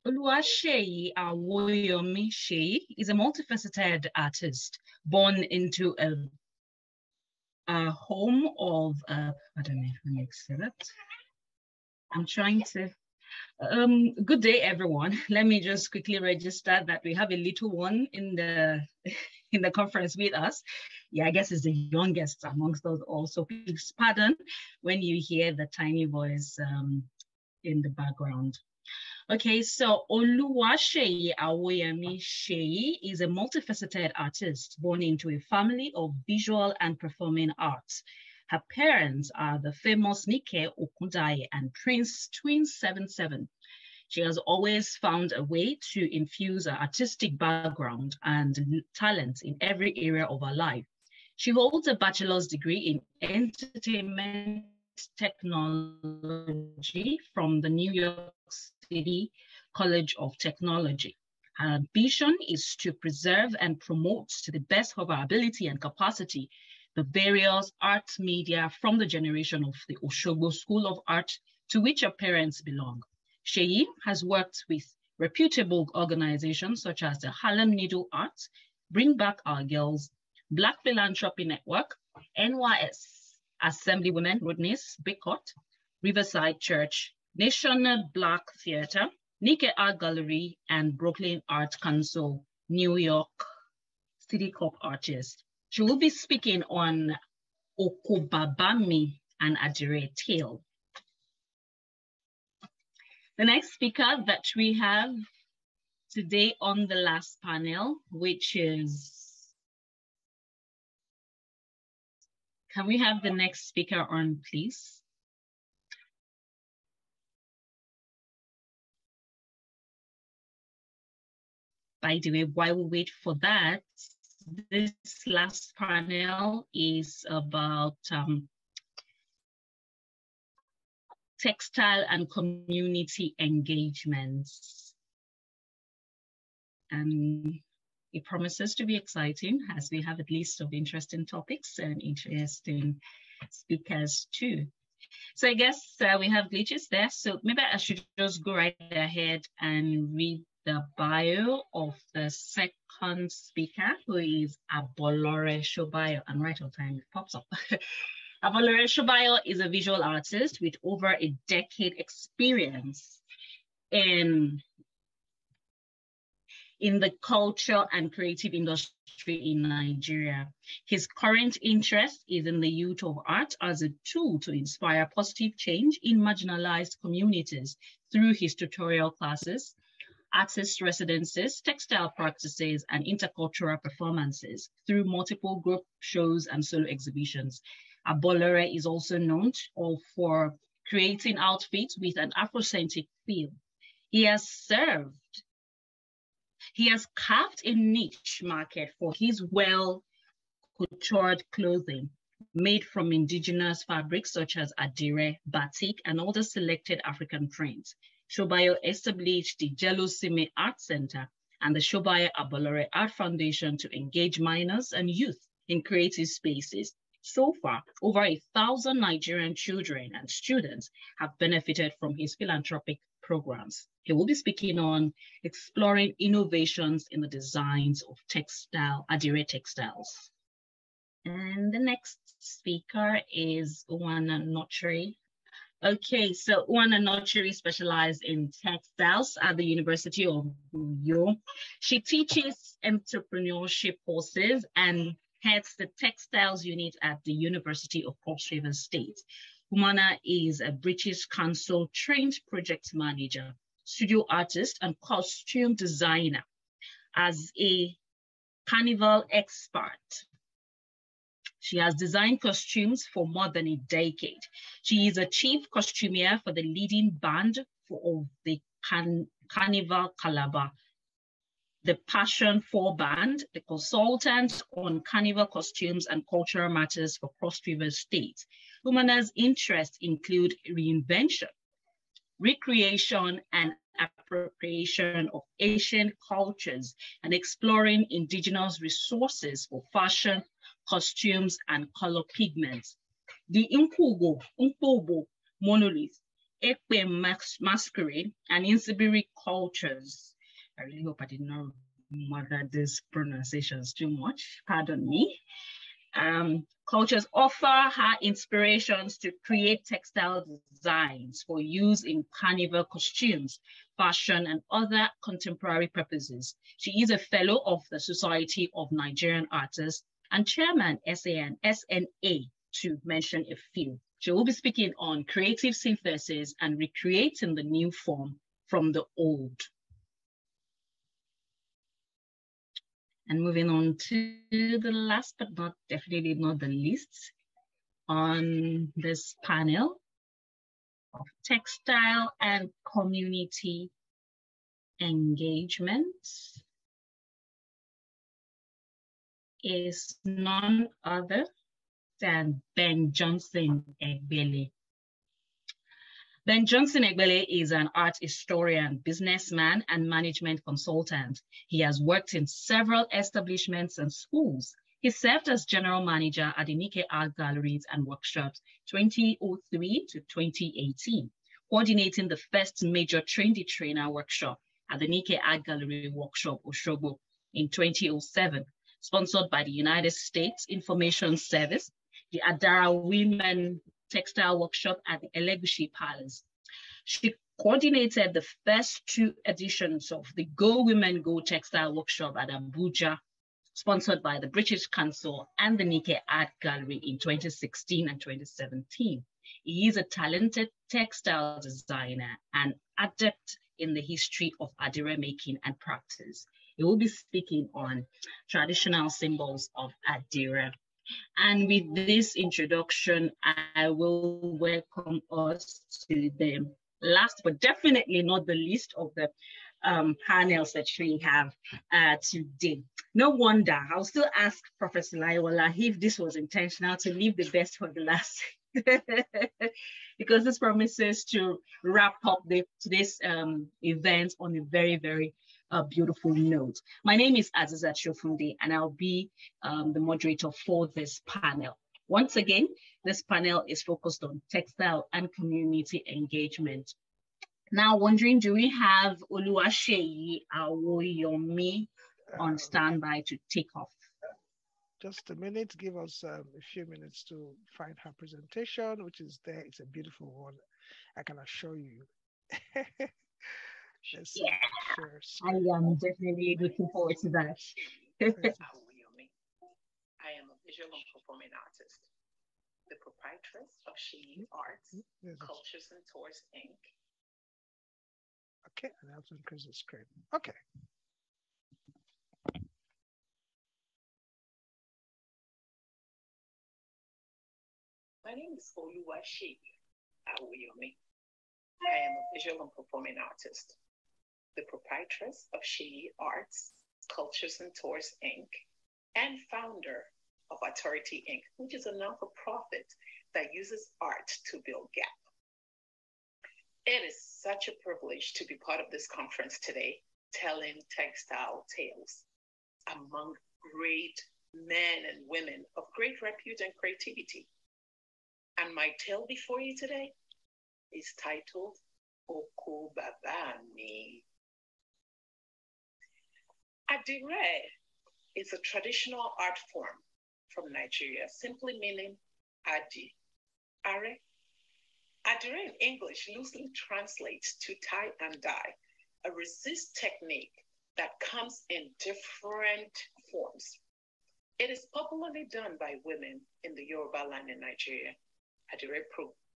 Oluwaseyi Awoyomi Sheyi is a multifaceted artist born into a home of, I don't know if I make that. I'm trying to, good day, everyone. Let me just quickly register that we have a little one in the in the conference with us. Yeah, I guess it's the youngest amongst us all. So please pardon when you hear the tiny voice in the background. Okay, so Oluwaseyi Awoyomi Sheyi is a multifaceted artist born into a family of visual and performing arts. Her parents are the famous Nike Okundaye and Prince Twins 77. She has always found a way to infuse her artistic background and talent in every area of her life. She holds a bachelor's degree in entertainment technology from the New York City College of Technology. Her ambition is to preserve and promote to the best of her ability and capacity the various art media from the generation of the Osogbo School of Art to which her parents belong. Sheyi has worked with reputable organizations such as the Harlem Needle Arts, Bring Back Our Girls, Black Philanthropy Network, NYS Assemblywomen Rodney's Bicot, Riverside Church, National Black Theater, Nike Art Gallery, and Brooklyn Art Council, New York City Corp artist. She will be speaking on Okobabami and Adire Tale. The next speaker that we have today on the last panel, which is, can we have the next speaker on, please? By the way, while we wait for that, this last panel is about textile and community engagements. It promises to be exciting as we have a list of interesting topics and interesting speakers too. So I guess we have glitches there. So maybe I should just go right ahead and read the bio of the second speaker, who is Abolore Shobayo. And right on time, it pops up. Abolore Shobayo is a visual artist with over a decade experience in the culture and creative industry in Nigeria. His current interest is in the use of art as a tool to inspire positive change in marginalized communities through his tutorial classes, artist residencies, textile practices, and intercultural performances through multiple group shows and solo exhibitions. Abolore is also known for creating outfits with an Afrocentric feel. He has carved a niche market for his well-coutured clothing made from indigenous fabrics such as Adire, batik, and other selected African prints. Shobayo established the Jelosime Art Center and the Shobayo Abolore Art Foundation to engage minors and youth in creative spaces. So far, over 1,000 Nigerian children and students have benefited from his philanthropic programs. He will be speaking on exploring innovations in the designs of Adire textiles. And the next speaker is Uwana Notchery. Okay, so Uwana Notchery specializes in textiles at the University of Uyo. She teaches entrepreneurship courses and heads the textiles unit at the University of Cross River State. Umana is a British Council trained project manager, studio artist, and costume designer. As a carnival expert, she has designed costumes for more than a decade. She is a chief costumier for the leading band of the Carnival Calabar, the Passion 4 Band, the consultant on carnival costumes and cultural matters for Cross River State. Umana's interests include reinvention, recreation, and appropriation of Asian cultures, and exploring indigenous resources for fashion, costumes, and color pigments. The Mpobo monolith Ekpe masquerade, and Insibiri cultures. I really hope I did not murder these pronunciations too much. Pardon me. Cultures offer her inspirations to create textile designs for use in carnival costumes, fashion, and other contemporary purposes. She is a fellow of the Society of Nigerian Artists and chairman SNA, to mention a few. She will be speaking on creative synthesis and recreating the new form from the old. And moving on to the last, but definitely not the least, on this panel of textile and community engagement is none other than Ben Johnson Egbele. Ben Johnson Egbele is an art historian, businessman, and management consultant. He has worked in several establishments and schools. He served as general manager at the Nikkei Art Galleries and Workshops 2003 to 2018, coordinating the first major train-the-trainer workshop at the Nikkei Art Gallery Workshop Osogbo in 2007, sponsored by the United States Information Service, the Adara Women Textile Workshop at the Elegushi Palace. She coordinated the first two editions of the Go Women Go Textile Workshop at Abuja, sponsored by the British Council and the Nikkei Art Gallery in 2016 and 2017. He is a talented textile designer and adept in the history of adire making and practice. He will be speaking on traditional symbols of adire. And with this introduction, I will welcome us to the last, but definitely not the least of the panels that we have today. No wonder, I'll still ask Professor Laiwola if this was intentional to leave the best for the last, because this promises to wrap up today's event on a very, very beautiful note. My name is Azizat Shofunde, and I'll be the moderator for this panel. Once again, this panel is focused on textile and community engagement. Now, wondering, do we have Oluwaseyi Awoyomi on standby to take off? Just a minute, give us a few minutes to find her presentation, which is there. It's a beautiful one, I can assure you. Yeah, I am definitely looking forward to that. I am a visual and performing artist, the proprietress of She Arts, Cultures and Tours, Inc. Okay, and I have to increase the screen. Okay. My name is Oluwaseyi Awoyomi. I am a visual and performing artist, the proprietress of She Arts, Cultures and Tours, Inc., and founder of Authority, Inc., which is a non-for-profit that uses art to build gap. It is such a privilege to be part of this conference today, telling Textile Tales among great men and women of great repute and creativity. And my tale before you today is titled Oko Babami. Adire is a traditional art form from Nigeria, simply meaning Adi. Are. Adire in English loosely translates to tie and dye, a resist technique that comes in different forms. It is popularly done by women in the Yoruba land in Nigeria. Adire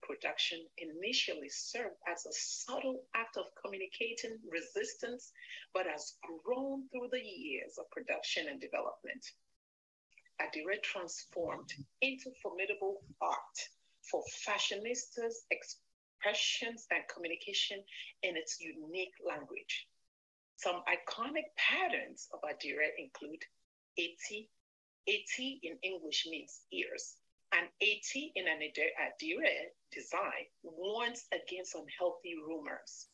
production initially served as a subtle act of communicating resistance, but has grown through the years of production and development. Adire transformed into formidable art for fashionistas' expressions and communication in its unique language. Some iconic patterns of Adire include eti. Eti in English means ears, and eti in an Adire design warns against unhealthy rumors.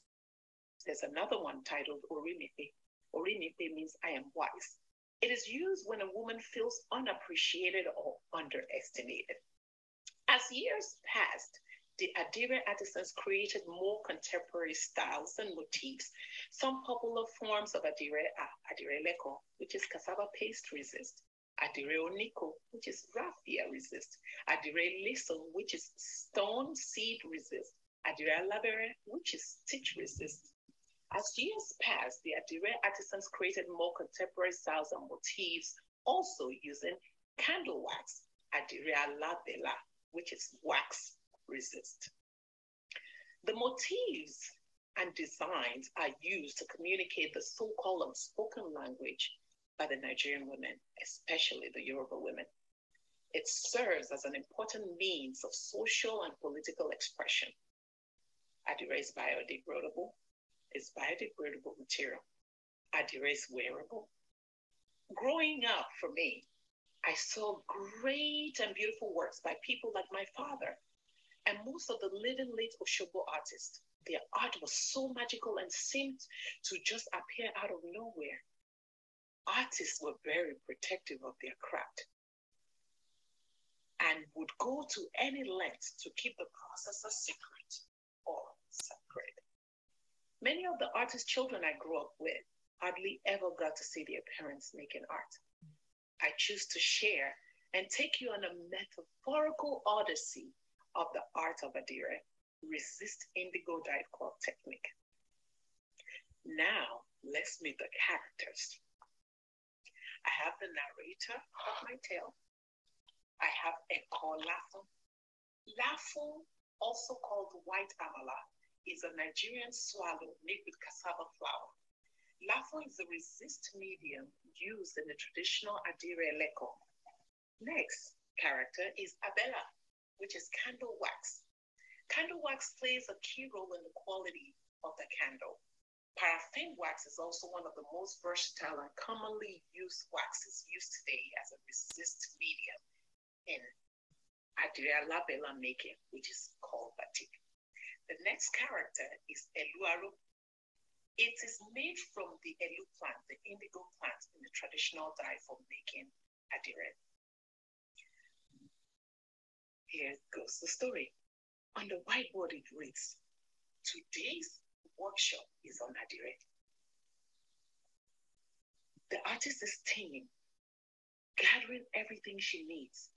There's another one titled Orimipe. Orimipe means I am wise. It is used when a woman feels unappreciated or underestimated. As years passed, the Adire artisans created more contemporary styles and motifs. Some popular forms of Adire are Adire Leko, which is cassava paste resist, Adire Oniko, which is raffia resist, Adire Liso, which is stone seed resist, Adire Labere, which is stitch resist. As years passed, the Adire artisans created more contemporary styles and motifs, also using candle wax, Adire Labela, which is wax resist. The motifs and designs are used to communicate the so-called unspoken language by the Nigerian women, especially the Yoruba women. It serves as an important means of social and political expression. Adire is biodegradable. It's biodegradable material. Adire is wearable. Growing up for me, I saw great and beautiful works by people like my father and most of the living late Oshobo artists. Their art was so magical and seemed to just appear out of nowhere. Artists were very protective of their craft and would go to any length to keep the process a secret or sacred. Many of the artists' children I grew up with hardly ever got to see their parents making art. I choose to share and take you on a metaphorical odyssey of the art of Adire, resist indigo dyed cloth technique. Now, let's meet the characters. I have the narrator of my tale. I have Eko Lafo. Lafo, also called white amala, is a Nigerian swallow made with cassava flour. Lafo is the resist medium used in the traditional Adire leko. Next character is Abela, which is candle wax. Candle wax plays a key role in the quality of the candle. Paraffin wax is also one of the most versatile and commonly used waxes used today as a resist medium in Adire labela making, which is called batik. The next character is Eluaro. It is made from the elu plant, the indigo plant, in the traditional dye for making Adire. Here goes the story. On the whiteboard it reads, today's workshop is on Adire. The artist is teaming, gathering everything she needs,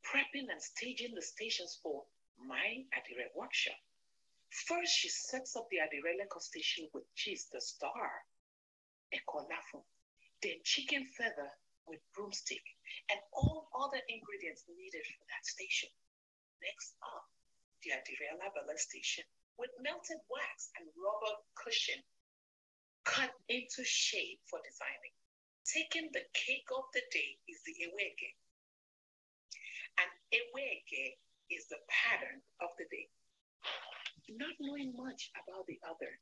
prepping and staging the stations for my Adire workshop. First, she sets up the Adire leko station with cheese, the star, ekolafo, then chicken feather with broomstick, and all other ingredients needed for that station. Next up, the Adire labela station with melted wax and rubber cushion cut into shape for designing. Taking the cake of the day is the ewege. And ewege is the pattern of the day. Not knowing much about the other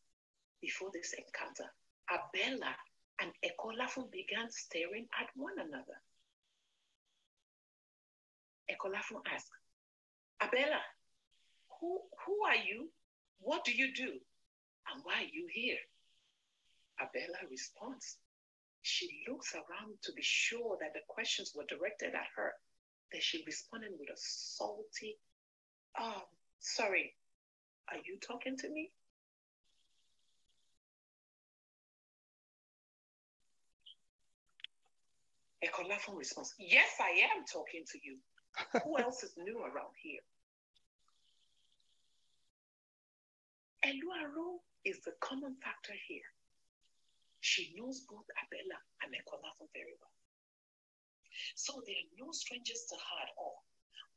before this encounter, Abela and Ekolafo began staring at one another. Ekolafo asked, Abela, who are you? What do you do? And why are you here? Abela responds. She looks around to be sure that the questions were directed at her. Then she responded with a salty, sorry, are you talking to me? Ekolafo responds, yes, I am talking to you. Who else is new around here? Eluaro is the common factor here. She knows both Abela and Ekolafo very well. So they are no strangers to her at all.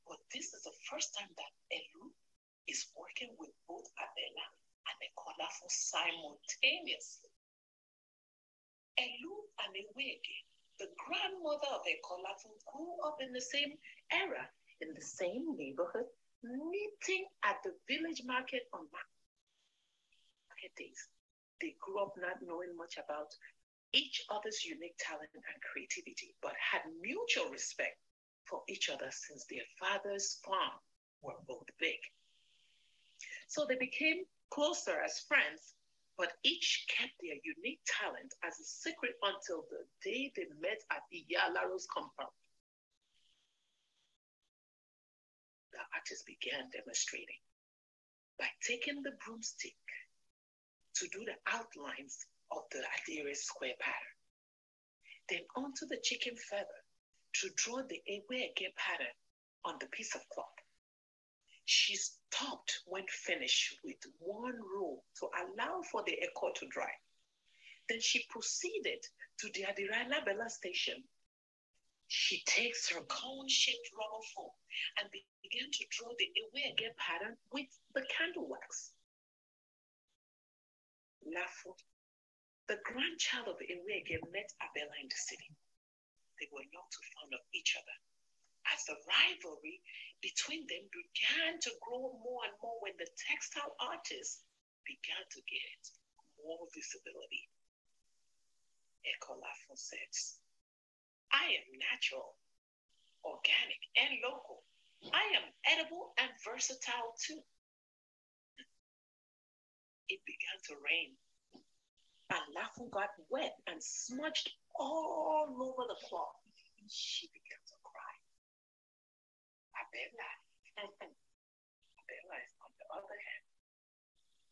But this is the first time that Elu is working with both Abela and Ekolafo simultaneously. Elu and Ewege, the grandmother of Ekolafo, grew up in the same era, in the same neighborhood, meeting at the village market on market days. They grew up not knowing much about each other's unique talent and creativity, but had mutual respect for each other since their father's farm were both big. So they became closer as friends, but each kept their unique talent as a secret until the day they met at Iyalaro's compound. The artist began demonstrating. by taking the broomstick to do the outlines of the Adire square pattern. Then onto the chicken feather to draw the Ewege pattern on the piece of cloth. She stopped when finished with one row to allow for the echo to dry. Then she proceeded to the Adire Labella station. She takes her cone-shaped rubber foam and began to draw the Ewege pattern with the candle wax. Lafo, the grandchild of Ewege, met Abella in the city. They were not too fond of each other, as the rivalry between them began to grow more and more when the textile artists began to get more visibility. Ecolafo says, I am natural, organic, and local. I am edible and versatile too. It began to rain, and Lafo got wet and smudged all over the cloth. She began to cry. Abella is on the other hand,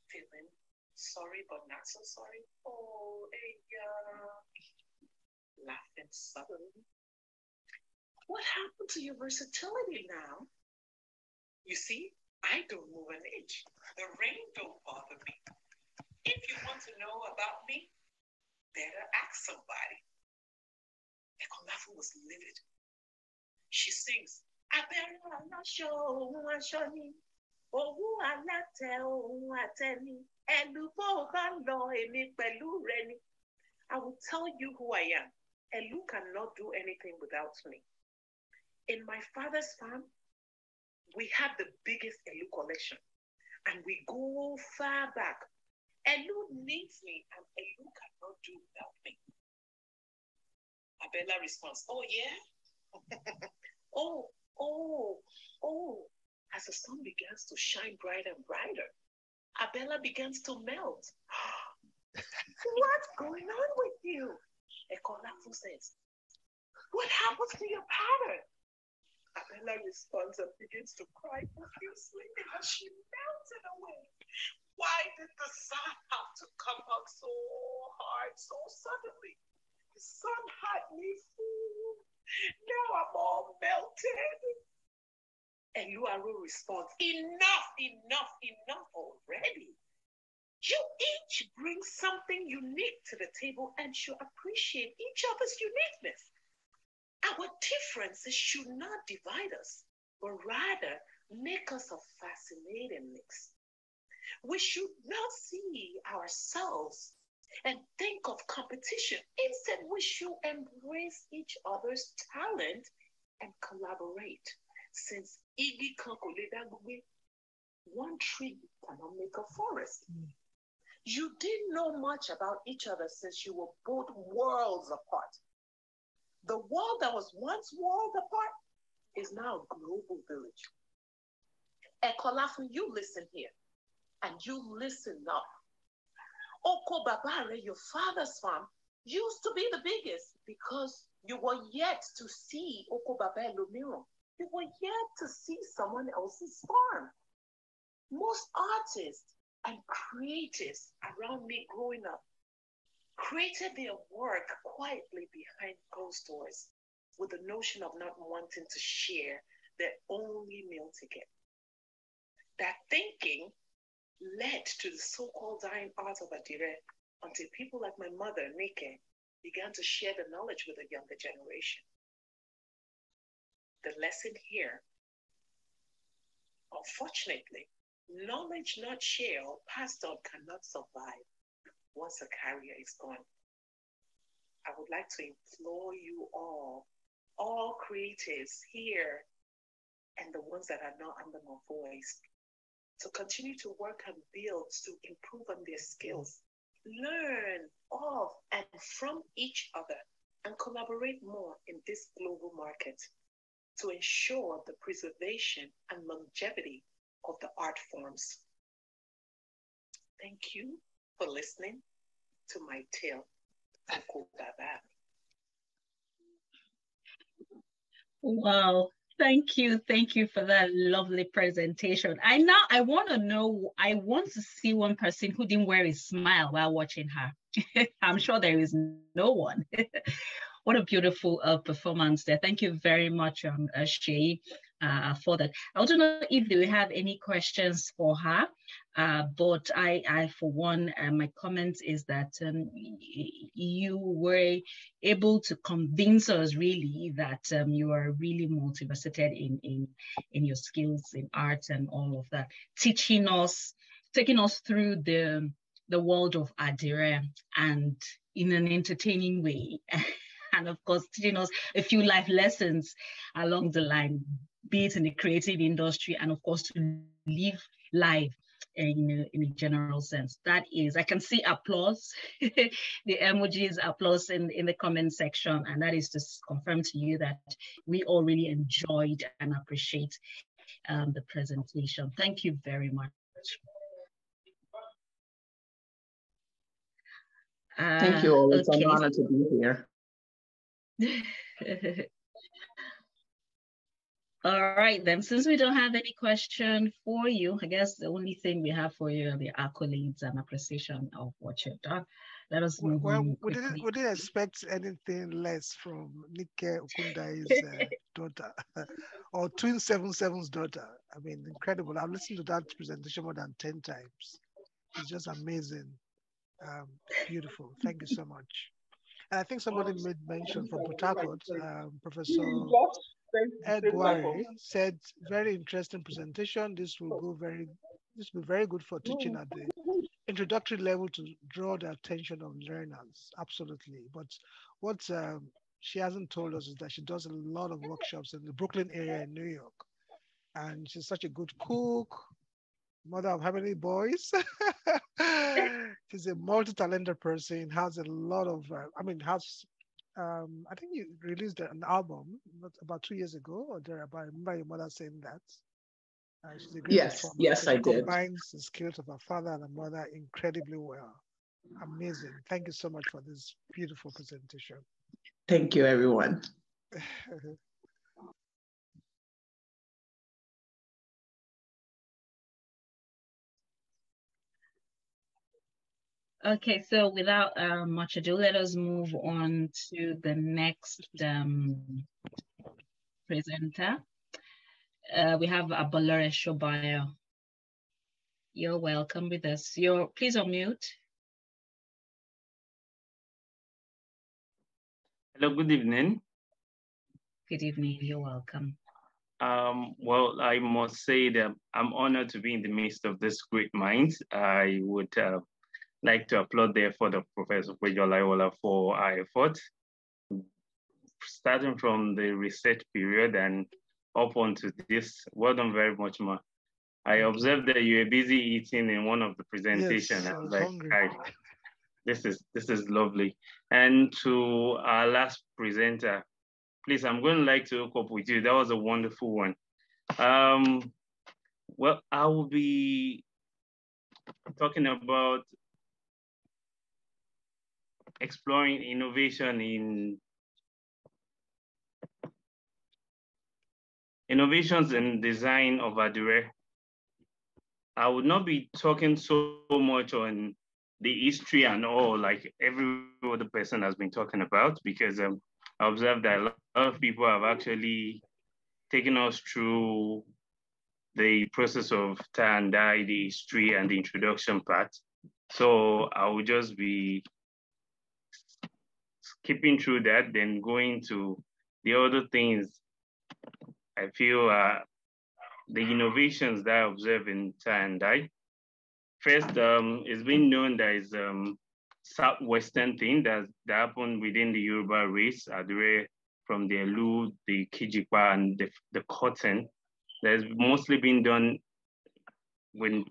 feeling sorry but not so sorry. Oh, laughing suddenly. What happened to your versatility now? You see, I don't move an inch. The rain don't bother me. If you want to know about me, better ask somebody. Ekolafu was livid. She sings, Abella show shoni. Owu alate ohun ateni. Elubo kan lo emi pelu reni. I will tell you who I am. Elu cannot do anything without me. In my father's farm, we have the biggest Elu collection, and we go far back. Elu needs me, and Elu cannot do without me. Abella responds, oh yeah? oh. As the sun begins to shine brighter and brighter, Abella begins to melt. What's going on with you? Ekolafu says, what happens to your pattern? Abella responds and begins to cry profusely because she melted away. Why did the sun have to come up so hard, so suddenly? The sun had me fooled. Now I'm all melted. And Luaro responds, enough already. You each bring something unique to the table and should appreciate each other's uniqueness. Our differences should not divide us, but rather make us a fascinating mix. We should not see ourselves and think of competition. Instead, we should embrace each other's talent and collaborate. Since one tree cannot make a forest. You didn't know much about each other since you were both worlds apart. The world that was once world apart is now a global village. Ekolafu, you listen here, and you listen up. Oko Babare, your father's farm, used to be the biggest because you were yet to see Oko Babare Lumiro. You were yet to see someone else's farm. Most artists and creators around me growing up created their work quietly behind closed doors with the notion of not wanting to share their only meal ticket. That thinking led to the so-called dying art of Adire until people like my mother, Nike, began to share the knowledge with the younger generation. The lesson here, unfortunately, knowledge not shared or passed on cannot survive once a carrier is gone. I would like to implore you all creators here and the ones that are not under my voice, to continue to work and build to improve on their skills, learn of and from each other, and collaborate more in this global market to ensure the preservation and longevity of the art forms. Thank you for listening to my tale. Wow, Thank you for that lovely presentation. I want to see one person who didn't wear a smile while watching her. I'm sure there is no one. What a beautiful performance there. Thank you very much, Shay, for that. I don't know if you have any questions for her, but I for one, my comment is that you were able to convince us really that you are really multifaceted in your skills in art and all of that, taking us through the world of Adire and in an entertaining way. And of course, teaching us a few life lessons along the line, be it in the creative industry and of course to live life in a general sense. That is, I can see applause, the emojis applause in the comment section, and that is to confirm to you that we all really enjoyed and appreciate the presentation. Thank you very much. Thank you all. It's an honor to be here. All right, then, since we don't have any question for you, I guess the only thing we have for you are the accolades and appreciation of what you've done. Let us move on. We didn't expect anything less from Nike Okundai's daughter, or Twin 77's daughter. I mean, incredible. I've listened to that presentation more than 10 times. It's just amazing. Beautiful. Thank you so much. And I think somebody made mention from Port Harcourt, Professor Ed Gwari said, very interesting presentation. This will be very good for teaching at the introductory level to draw the attention of learners. Absolutely. But what she hasn't told us is that she does a lot of workshops in the Brooklyn area in New York. And she's such a good cook, mother of how many boys? She's a multi-talented person, has a lot of, I think you released an album about 2 years ago or thereabout. I remember your mother saying that. She's a great performer. Yes, I did. Combines the skills of her father and her mother incredibly well. Amazing. Thank you so much for this beautiful presentation. Thank you, everyone. Okay, so without much ado, let us move on to the next presenter. We have Abolore Shobayo. You're welcome with us. Please unmute. Hello, good evening. Good evening, you're welcome. Well, I must say that I'm honored to be in the midst of this great minds. I would like to applaud the effort of Professor Pejolaiwola for our efforts, starting from the research period and up onto this. Well done very much, Ma. I observed that you were busy eating in one of the presentations. Yes, I was like, hungry. This is lovely. And to our last presenter, please, I'm going to like to hook up with you. That was a wonderful one. Well, I will be talking about exploring innovations in design of Adire. I would not be talking so much on the history and all like every other person has been talking about, because I observed that a lot of people have actually taken us through the process of tie and dye, the history and the introduction part. So I will just be skipping through that, then going to the other things I feel the innovations that I observe in tie and dye. First, it's been known that is southwestern thing that happened within the Yoruba race, Adire, from the Elu, the Kijikwa, and the cotton. That's mostly been done with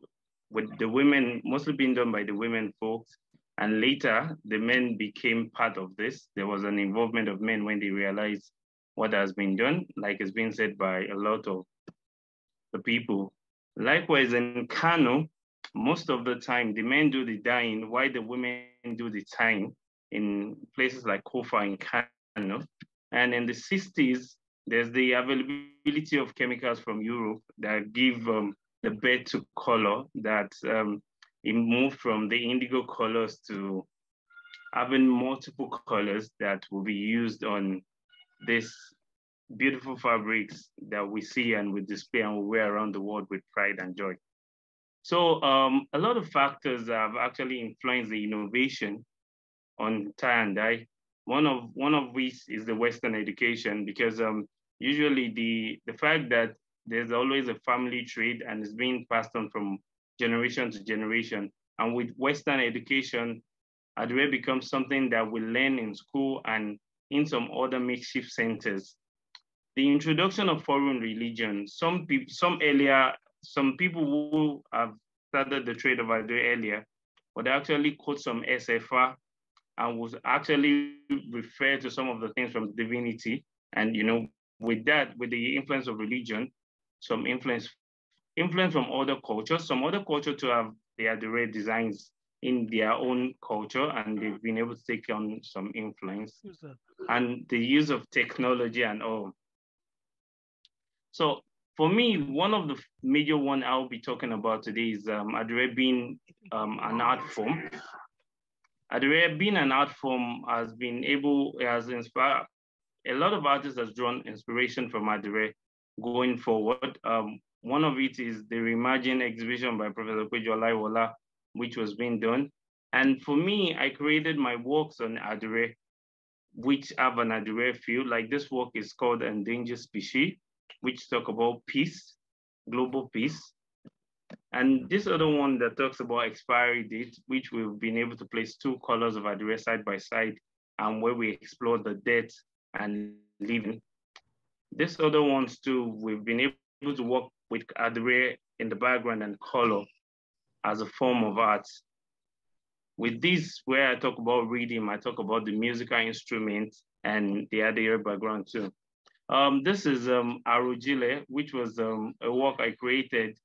the women, mostly been done by the women folks. And later, the men became part of this. There was an involvement of men when they realized what has been done, like it's been said by a lot of the people. Likewise, in Kano, most of the time, the men do the dyeing, while the women do the tying in places like Kofa in Kano. And in the 60s, There's the availability of chemicals from Europe that give the bed to color, that it moved from the indigo colors to having multiple colors that will be used on this beautiful fabrics that we see and we display and we wear around the world with pride and joy. So a lot of factors have actually influenced the innovation on tie and dye. One of which is the Western education, because usually the fact that there's always a family trade and it's being passed on from generation to generation. And with Western education, Adire becomes something that we learn in school and in some other makeshift centers. The introduction of foreign religion, some people who have started the trade of Adire earlier would actually quote some SFR and would actually refer to some of the things from divinity. And with that, with the influence of religion, some influence from other cultures, some other culture to have their Adire designs in their own culture, and they've been able to take on some influence. And the use of technology and all. So for me, one of the major one I'll be talking about today is Adire being an art form. Adire being an art form has inspired a lot of artists, has drawn inspiration from Adire going forward. One of it is the Reimagine exhibition by Professor Pejo Olaiwola, which was being done. And for me, I created my works on Adire, which have an Adire feel. Like this work is called Endangered Species, which talk about peace, global peace. And this other one that talks about expiry date, which we've been able to place two colors of Adire side by side, and where we explore the death and living. This other ones too, we've been able to work with Adire in the background and color as a form of art. With this, where I talk about rhythm, I talk about the musical instrument and the Adire background too. This is Arujile, which was a work I created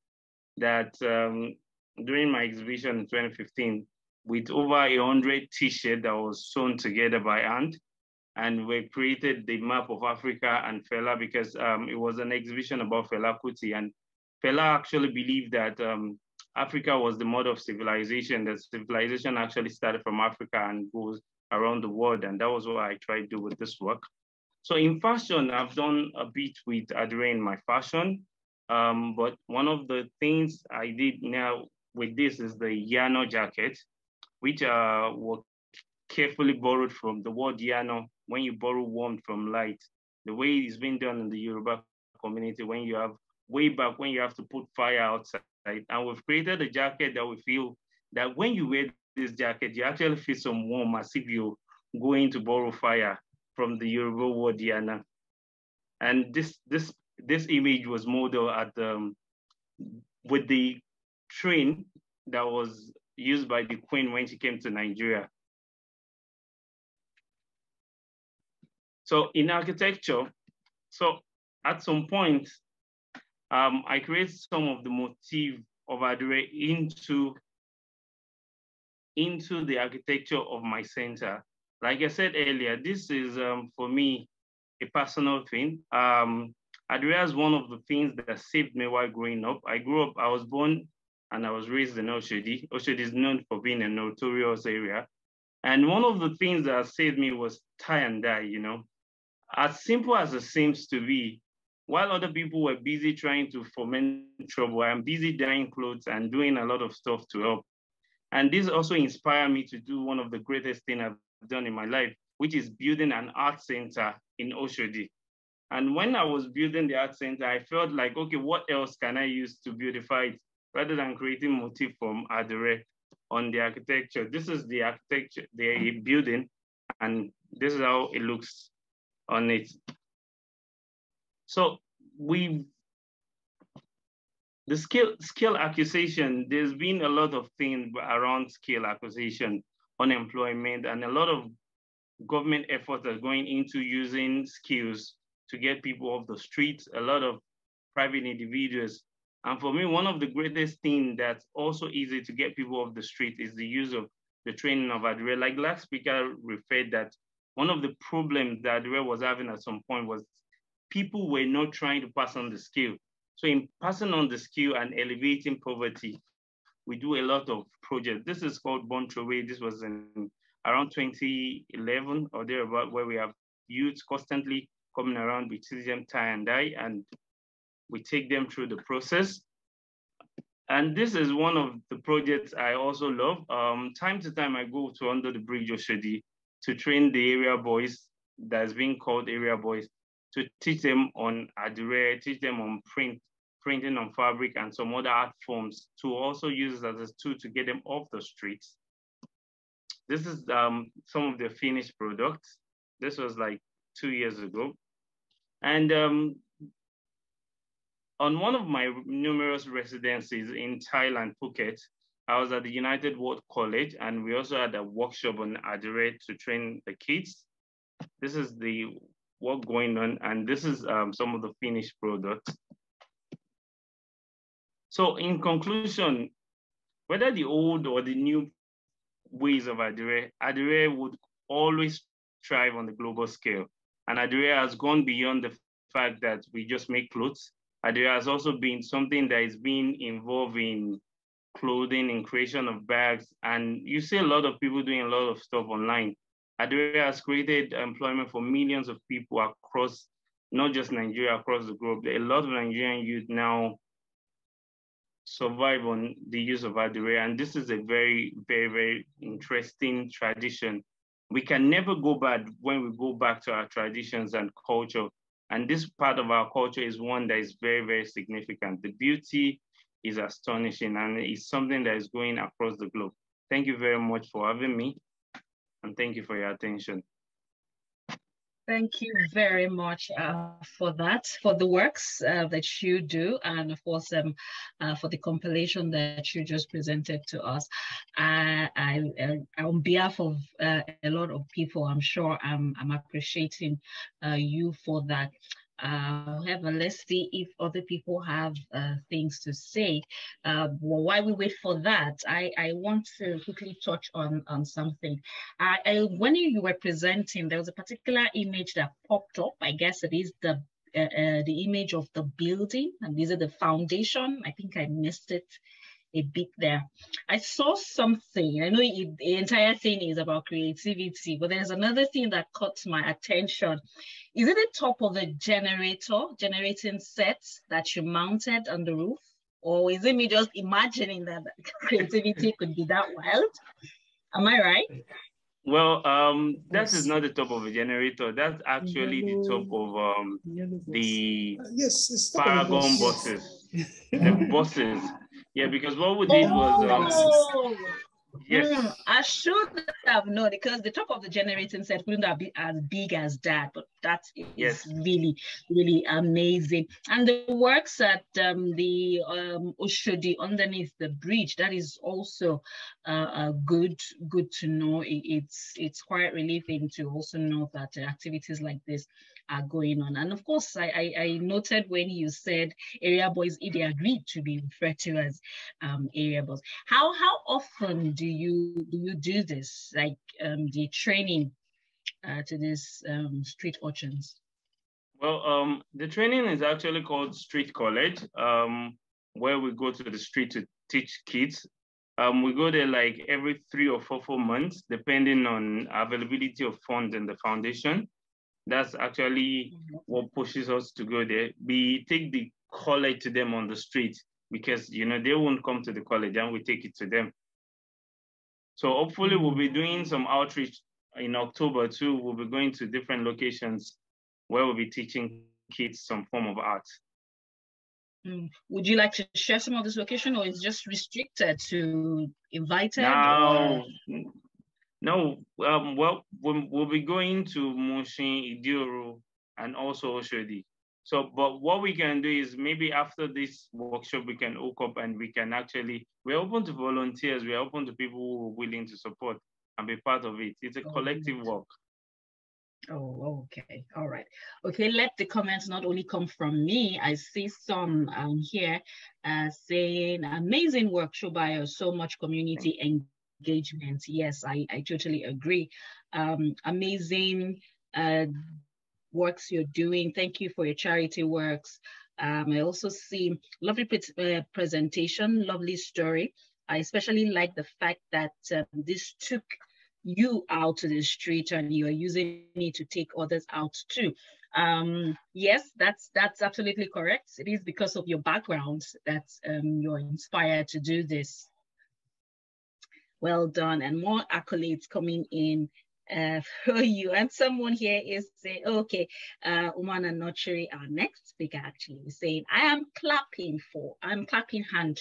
that during my exhibition in 2015, with over 100 t-shirts that was sewn together by hand. And we created the map of Africa and Fela because it was an exhibition about Fela Kuti. And Fela actually believed that Africa was the mother of civilization, that civilization actually started from Africa and goes around the world. And that was what I tried to do with this work. So in fashion, I've done a bit with Adire in my fashion. But one of the things I did now with this is the Yano jacket, which were carefully borrowed from the word Yano. When you borrow warmth from light, the way it's been done in the Yoruba community, when you have way back when you have to put fire outside. And we've created a jacket that we feel that when you wear this jacket, you actually feel some warm as if you're going to borrow fire from the Yoruba word Yana. And this image was modeled at with the train that was used by the Queen when she came to Nigeria. So in architecture, so at some point, I created some of the motif of Adire into the architecture of my center. Like I said earlier, this is for me a personal thing. Adire is one of the things that saved me while growing up. I was born and I was raised in Oshodi. Oshodi is known for being a notorious area. And one of the things that saved me was tie and dye, As simple as it seems to be, while other people were busy trying to foment trouble, I'm busy dyeing clothes and doing a lot of stuff to help. And this also inspired me to do one of the greatest things I've done in my life, which is building an art center in Oshodi. And when I was building the art center, I felt like, okay, what else can I use to beautify it rather than creating motif from Adire on the architecture? This is the architecture, the building, and this is how it looks on it. So the skill acquisition, there's been a lot of things around skill acquisition, unemployment, and a lot of government efforts are going into using skills to get people off the streets, a lot of private individuals. And for me, one of the greatest things that's also easy to get people off the street is the use of the training of Adire. Like last speaker referred that one of the problems that Adire was having at some point was people were not trying to pass on the skill. So in passing on the skill and elevating poverty, we do a lot of projects. This is called Born Through Way. This was in around 2011 or thereabout, where we have youths constantly coming around. We teach them tie and dye, and we take them through the process. And this is one of the projects I also love. Time to time, I go to Under the Bridge Oshodi to train the area boys that's being called area boys, to teach them on adire, teach them on printing on fabric and some other art forms, to also use it as a tool to get them off the streets. This is some of the finished products. This was like 2 years ago. And on one of my numerous residencies in Thailand, Phuket, I was at the United World College, and we also had a workshop on adire to train the kids. This is the work going on, and this is some of the finished products. So in conclusion, whether the old or the new ways of adire would always thrive on the global scale. And adire has gone beyond the fact that we just make clothes. Adire has also been something that is being involved in clothing, in creation of bags. And you see a lot of people doing a lot of stuff online. Adire has created employment for millions of people across, not just Nigeria, across the globe. A lot of Nigerian youth now survive on the use of adire. And this is a very, very, very interesting tradition. We can never go bad when we go back to our traditions and culture. And this part of our culture is one that is very, very significant. The beauty is astonishing, and it's something that is going across the globe. Thank you very much for having me, and thank you for your attention. Thank you very much for that, for the works that you do, and of course for the compilation that you just presented to us. On behalf of a lot of people, I'm sure I'm appreciating you for that. However, let's see if other people have things to say. Well, while we wait for that, I want to quickly touch on something. When you were presenting, there was a particular image that popped up. I guess it is the image of the building, and is it the foundation? I think I missed it a bit there. I saw something. I know the entire thing is about creativity, but there's another thing that caught my attention. Is it the top of the generating set that you mounted on the roof? Or is it me just imagining that creativity could be that wild? Am I right? Well, that is not the top of a generator. That's actually the top of the Paragon buses. The buses. Yeah, because what we did was yes. I should have known, because the top of the generating set wouldn't have been as big as that, but that is really, really amazing. And the works at the Oshodi underneath the bridge, that is also good to know. It's quite relieving to also know that activities like this are going on. And of course, I noted when you said area boys, if they agreed to be referred to as area boys. How often do you do this, like the training to these street urchins? Well, the training is actually called Street College, where we go to the street to teach kids. We go there like every 3 or 4 months, depending on availability of funds in the foundation. That's actually what pushes us to go there. We take the college to them on the street, because they won't come to the college, and we take it to them. So hopefully we'll be doing some outreach in October too. We'll be going to different locations where we'll be teaching kids some form of art. Would you like to share some of this location, or is it just restricted to invited? No. Well, we'll be going to Mushin, Idioro, and also Oshodi. So, but what we can do is maybe after this workshop, we can hook up, and we're open to volunteers. We're open to people who are willing to support and be part of it. It's a collective work. Oh, okay. All right. Okay, let the comments not only come from me. I see some here saying, amazing work, Shobayo, so much community engagement. Yes, I totally agree. Amazing works you're doing. Thank you for your charity works. I also see lovely presentation, lovely story. I especially like the fact that this took you out to the street and you're using it to take others out too. Yes, that's absolutely correct. It is because of your background that you're inspired to do this. Well done, and more accolades coming in for you. And someone here is saying, okay, Umana Notchery, our next speaker actually is saying, I'm clapping hand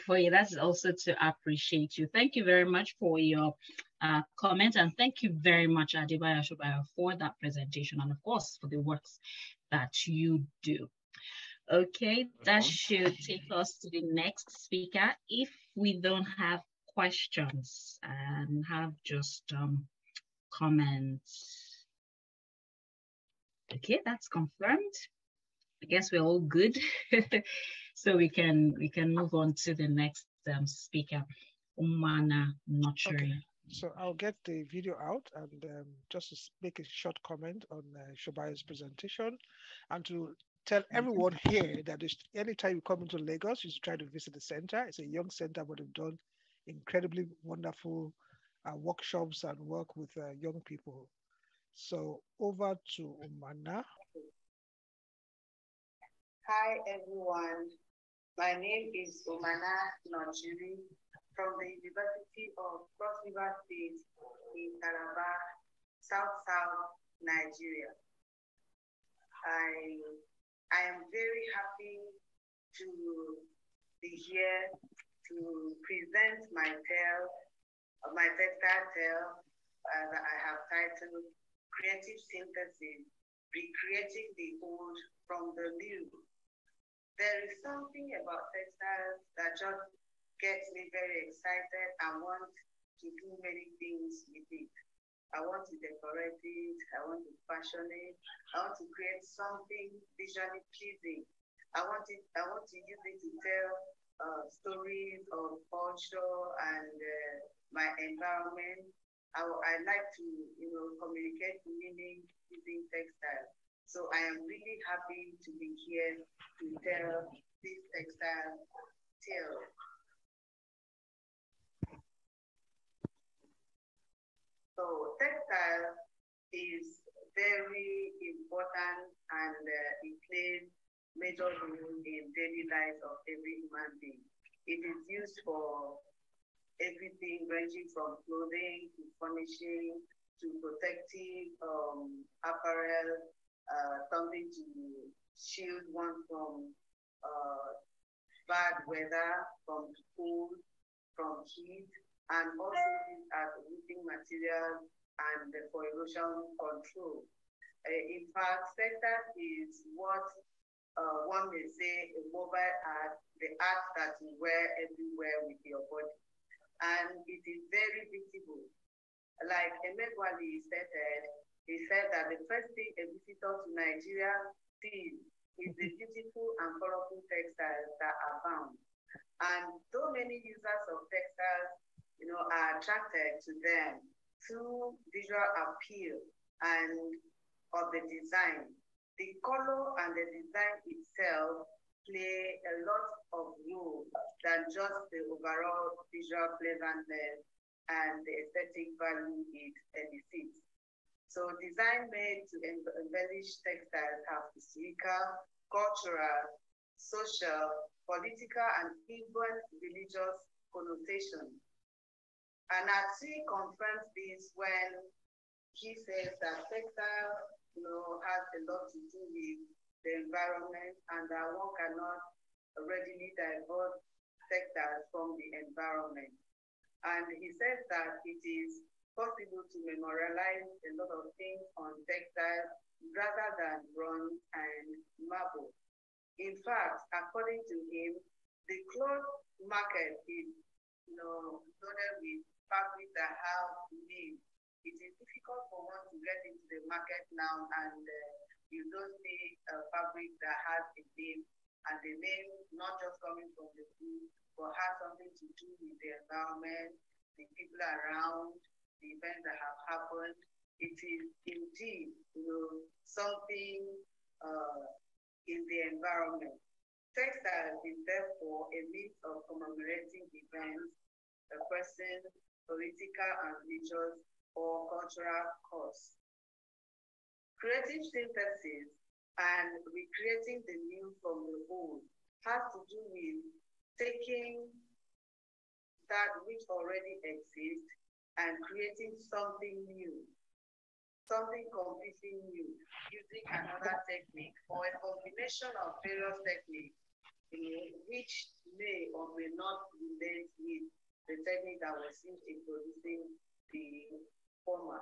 for you. That's also to appreciate you. Thank you very much for your comment, and thank you very much, Adebayo Shobaya, for that presentation, and of course, for the works that you do. Okay, that should take us to the next speaker. If we don't have questions and have just comments. Okay, that's confirmed. I guess we're all good. So we can move on to the next speaker, Umana Notchery. Okay. So I'll get the video out and just to make a short comment on Shobaya's presentation, and to tell everyone here that anytime you come into Lagos, you should try to visit the center. It's a young center, but they've done incredibly wonderful workshops and work with young people. So over to Umana. Hi everyone, my name is Umana Notchery from the University of Cross River State in Calabar, South Nigeria. I am very happy to be here to present my textile tale that I have titled Creative Synthesis, Recreating the Old from the New. There is something about textiles that just gets me very excited. I want to do many things with it. I want to decorate it, I want to fashion it, I want to create something visually pleasing. I want to use it to tell stories of culture and my environment. I like to, communicate meaning using textile. So I am really happy to be here to tell this textile tale. So textile is very important and it plays major role in daily life of every human being. It is used for everything ranging from clothing to furnishing to protective apparel, something to shield one from bad weather, from cold, from heat, and also as roofing material and for erosion control. In fact, textile is what one may say a mobile art, the art that you wear everywhere with your body. And it is very visible. Like Emegwali stated, he said that the first thing a visitor to Nigeria sees is the beautiful and colorful textiles that are found. And so many users of textiles, are attracted to them through visual appeal and of the design. The color and the design itself play a lot of role than just the overall visual pleasantness and the aesthetic value it elicits. So design made to embellish textiles have historical, cultural, social, political, and even religious connotations. And Atsi confirms this when he says that textile has a lot to do with the environment and that one cannot readily divert textiles from the environment. And he says that it is possible to memorialize a lot of things on textiles rather than bronze and marble. In fact, according to him, the cloth market is loaded with fabric that have names. It is difficult for one to get into the market now and you don't see a fabric that has a name, and the name not just coming from the food, but has something to do with the environment, the people around, the events that have happened, it is indeed, something in the environment. Textiles is therefore a means of commemorating events, a person, political and religious or cultural cause. Creative synthesis and recreating the new from the old has to do with taking that which already exists and creating something new, something completely new, using another technique or a combination of various techniques, which may or may not relate with the technique that was used in producing the former.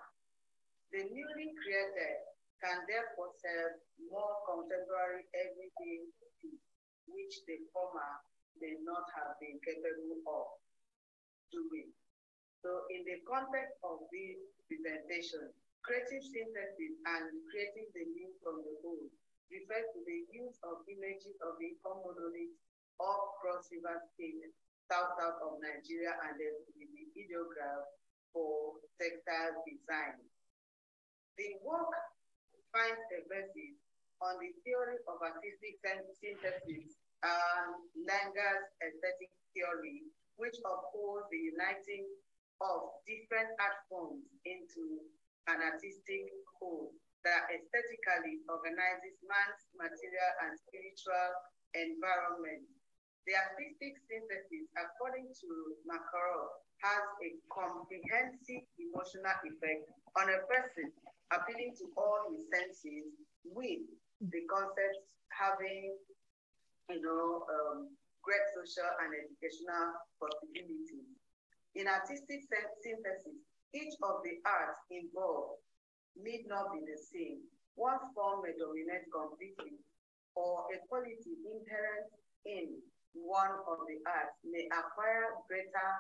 The newly created can therefore serve more contemporary everyday needs, which the former may not have been capable of doing. So in the context of this presentation, creative synthesis and creating the new from the old refers to the use of images of the monolith of Cross River State, south of Nigeria, and then the ideograph for textile design. The work finds a basis on the theory of artistic synthesis and Langer's aesthetic theory, which upholds the uniting of different art forms into an artistic whole that aesthetically organizes man's material and spiritual environment. The artistic synthesis, according to Makarov, has a comprehensive emotional effect on a person, appealing to all his senses, with the concepts having, great social and educational possibilities. In artistic synthesis, each of the arts involved need not be the same. One form may dominate completely, or a quality inherent in one of the arts may acquire greater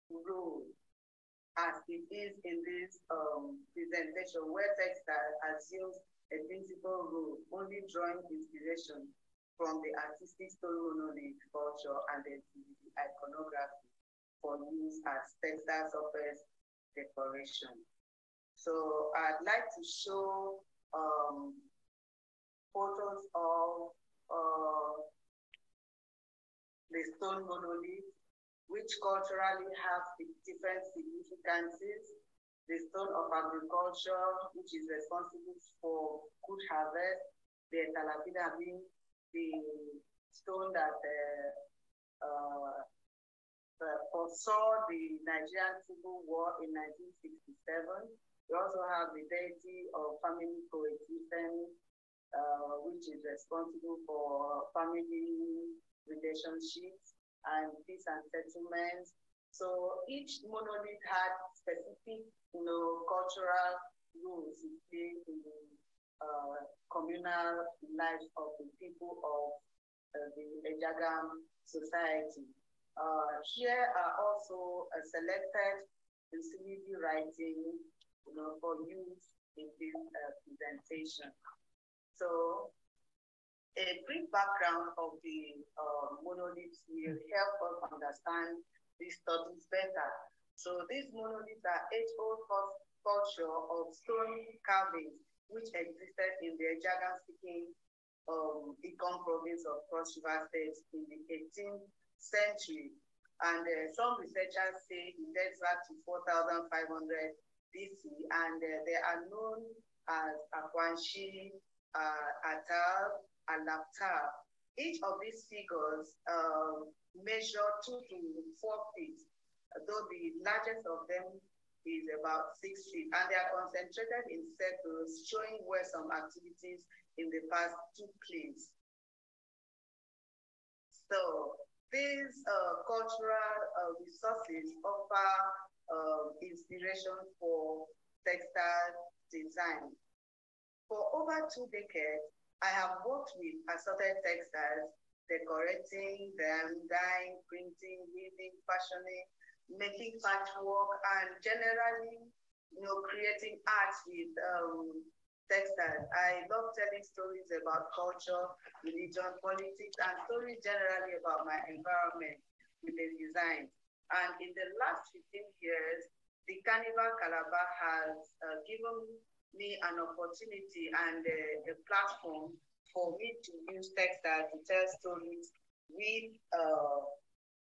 role, as it is in this presentation, where textile assumes a principal role, only drawing inspiration from the artistic story monolith culture and the iconography for use as textile surface decoration. So I'd like to show photos of the stone monolith, which culturally have different significances. The stone of agriculture, which is responsible for good harvest, the talapida being the stone that foresaw the Nigerian Civil War in 1967. We also have the deity of family coexistence, which is responsible for family relationships and peace and settlements. So each monolith had specific, cultural rules in the communal lives of the people of the Ejagam society. Here are also selected infinity writing, for use in this presentation. So a brief background of the monoliths will help us understand these studies better. So these monoliths are age-old culture of stone carvings, which existed in the Ejagam-speaking Ikon province of Cross River State in the 18th century. And some researchers say it dates back to 4,500 BC, and they are known as Akwanshi, Atal, and Laptar. Each of these figures measure 2 to 4 feet, though the largest of them is about 6 feet, and they are concentrated in circles, showing where some activities in the past took place. So these cultural resources offer inspiration for textile design. For over 2 decades, I have worked with assorted textiles, decorating them, dyeing, printing, weaving, fashioning, making patchwork, and generally, creating art with textiles. I love telling stories about culture, religion, politics, and stories generally about my environment with the design. And in the last 15 years, the Carnival Calabar has given me an opportunity and a platform for me to use textiles to tell stories with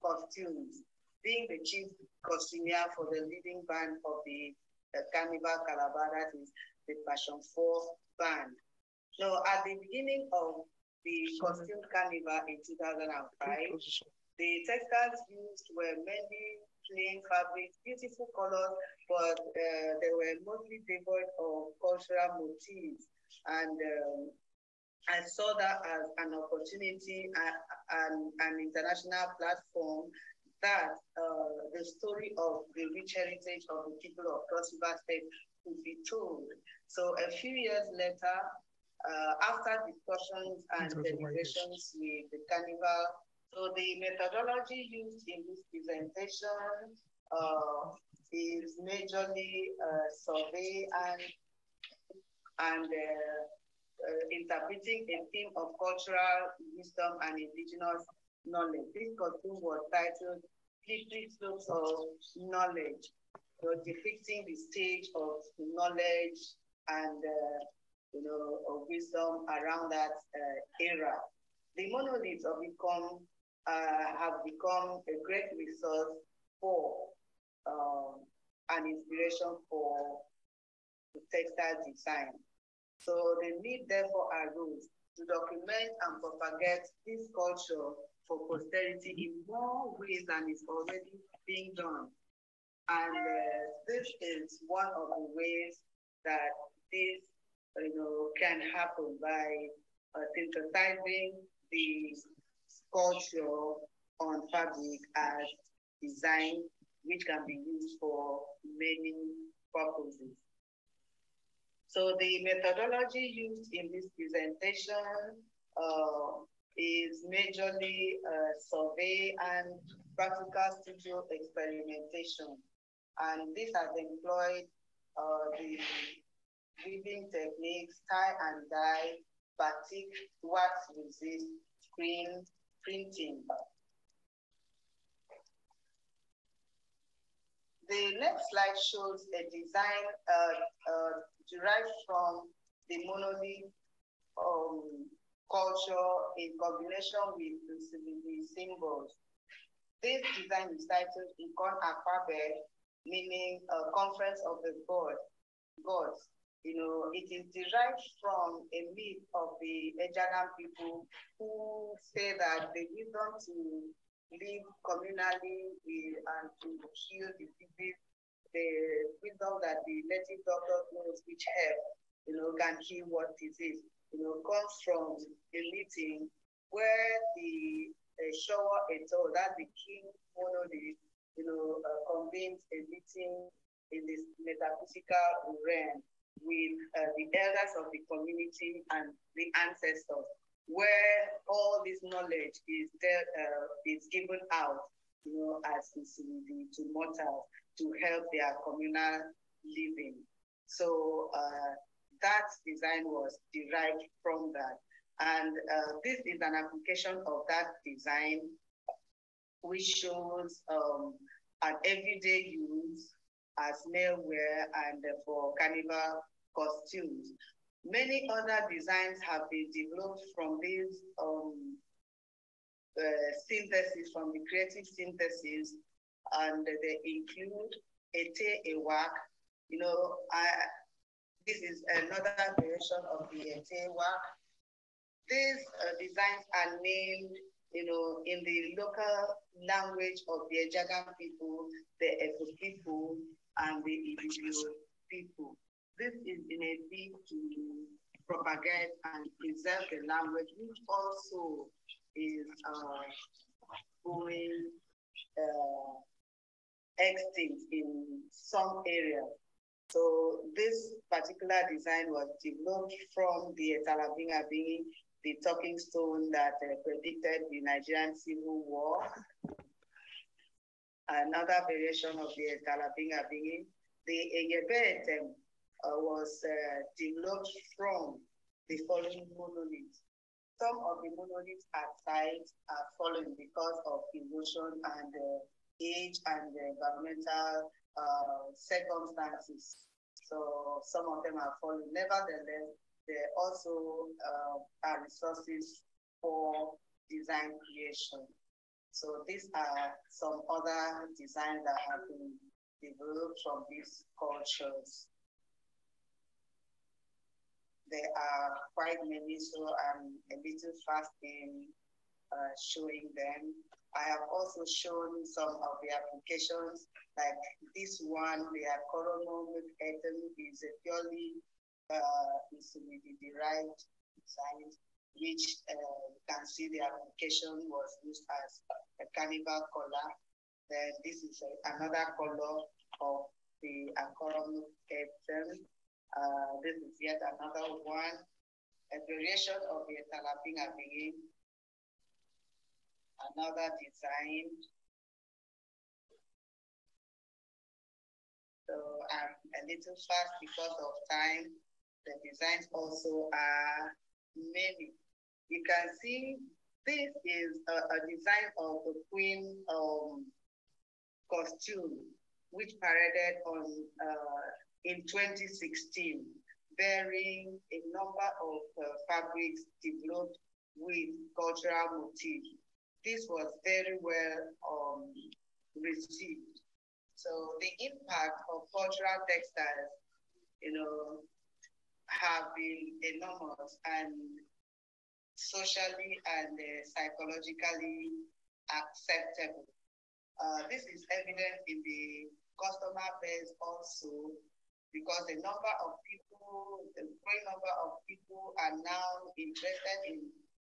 costumes, being the chief costumier for the leading band of the Carnival Calabar, that is the Passion 4 band. So at the beginning of the costume carnival in 2005, the textiles used were mainly plain fabrics, beautiful colors, but they were mostly devoid of cultural motifs. And I saw that as an opportunity and an international platform that the story of the rich heritage of the people of Cross River State could be told. So a few years later, after discussions and deliberations with the carnival, so the methodology used in this presentation is majorly survey and interpreting a theme of cultural wisdom and indigenous knowledge. This costume was titled Slippery Slopes of Knowledge, so depicting the stage of knowledge and of wisdom around that era. The monoliths have become a great resource for an inspiration for the textile design. So the need therefore arose to document and propagate this culture for posterity in more ways than is already being done. And this is one of the ways that this can happen by synthesizing the culture on fabric as design, which can be used for many purposes. So the methodology used in this presentation is majorly survey and practical studio experimentation. And this has employed the weaving techniques, tie and dye, batik, wax resist, screen printing. The next slide shows a design derived from the monolith culture in combination with the symbols. This design is titled Ikon Akwabe, meaning Conference of the Gods. It is derived from a myth of the Ejagan people who say that the wisdom to live communally and to cure the disease, the wisdom that the native doctor knows which herb, can cure what disease, comes from a meeting where the Showa Eto, that's the king monolith, convenes a meeting in this metaphysical realm with the elders of the community and the ancestors, where all this knowledge is given out, as to mortals to help their communal living. So that design was derived from that. And this is an application of that design, which shows an everyday use as male wear and for carnival costumes. Many other designs have been developed from this synthesis, from the creative synthesis, and they include Ete Ewak. This is another variation of the Ete Ewak. These designs are named, in the local language of the Ejagan people, the Efo people, and the Ibibio people. This is in a bid to propagate and preserve the language, which also is going extinct in some areas. So this particular design was developed from the Talabingabingi, the talking stone that predicted the Nigerian Civil War. Another variation of the Talabingabingi, the Eyebetem was developed from the following monoliths. Some of the monoliths at sites are fallen because of erosion and age and the environmental circumstances. So some of them are falling. Nevertheless, there also are resources for design creation. So these are some other designs that have been developed from these cultures. There are quite many, so I'm a little fast in showing them. I have also shown some of the applications, like this one, the Akoromo item is a purely derived design, which you can see the application was used as a carnival color. Then this is another color of the Akoromo item. This is yet another one, a variation of the Talapinga being another design. So I'm a little fast because of time. The designs also are many. You can see this is a design of the Queen costume, which paraded on in 2016, bearing a number of fabrics developed with cultural motifs. This was very well received. So the impact of cultural textiles, have been enormous and socially and psychologically acceptable. This is evident in the customer base also, because a growing number of people are now interested in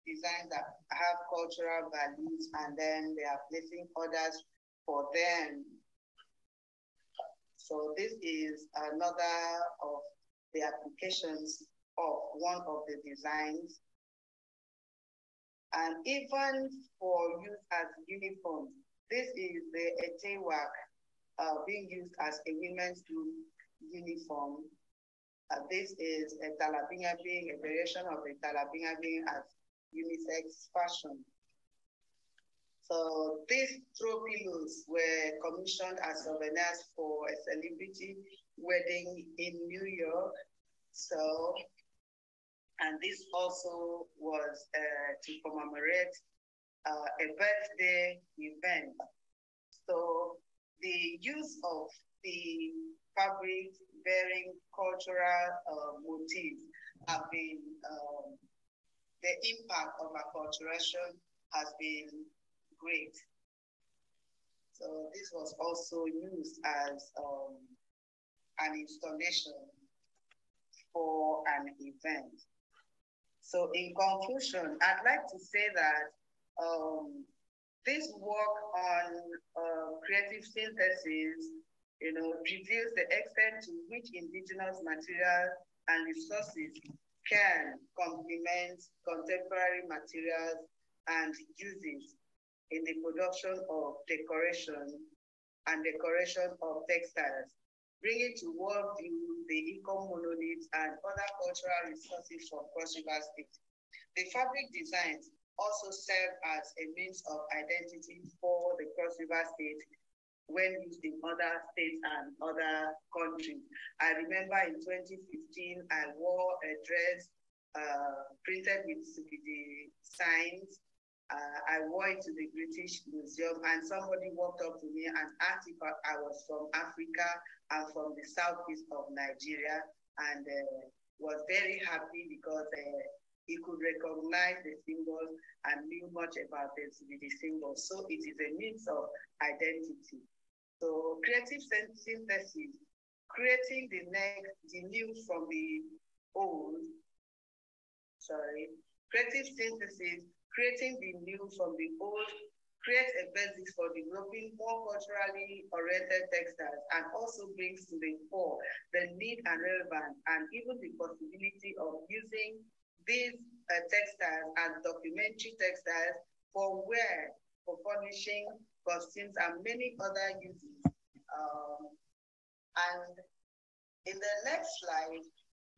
designs that have cultural values, and then they are placing orders for them. So this is another of the applications of one of the designs. And even for use as uniform, this is the Etewak being used as a women's uniform. This is a Talapinga being a variation of the Talapinga being as unisex fashion. So these throw pillows were commissioned as souvenirs for a celebrity wedding in New York. So, and this also was to commemorate a birthday event. So the use of the fabric bearing cultural motifs have been, the impact of acculturation has been great. So this was also used as an installation for an event. So in conclusion, I'd like to say that this work on creative synthesis, reveals the extent to which indigenous materials and resources can complement contemporary materials and uses in the production of decoration of textiles, bringing to world view the income monoliths and other cultural resources from Cross River State. The fabric designs also serve as a means of identity for the Cross River State when used in other states and other countries. I remember in 2015, I wore a dress printed with the signs. I wore it to the British Museum, and somebody walked up to me and asked if I was from Africa and from the southeast of Nigeria, and was very happy because he could recognize the symbols and knew much about the symbols. So it is a means of identity. So creative synthesis, creating the new from the old, creative synthesis, creating the new from the old, creates a basis for developing more culturally oriented textiles, and also brings to the fore the need and relevance and even the possibility of using these textiles as documentary textiles for wear, for furnishing, costumes, and many other uses. And in the next slide,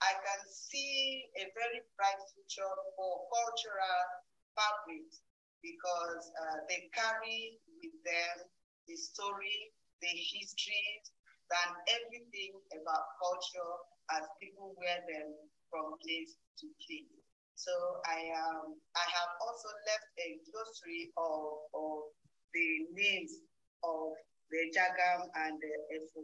I can see a very bright future for cultural fabrics, because they carry with them the story, the history, than everything about culture as people wear them from place to place. So I have also left a glossary of the names of the Jagam and the Efo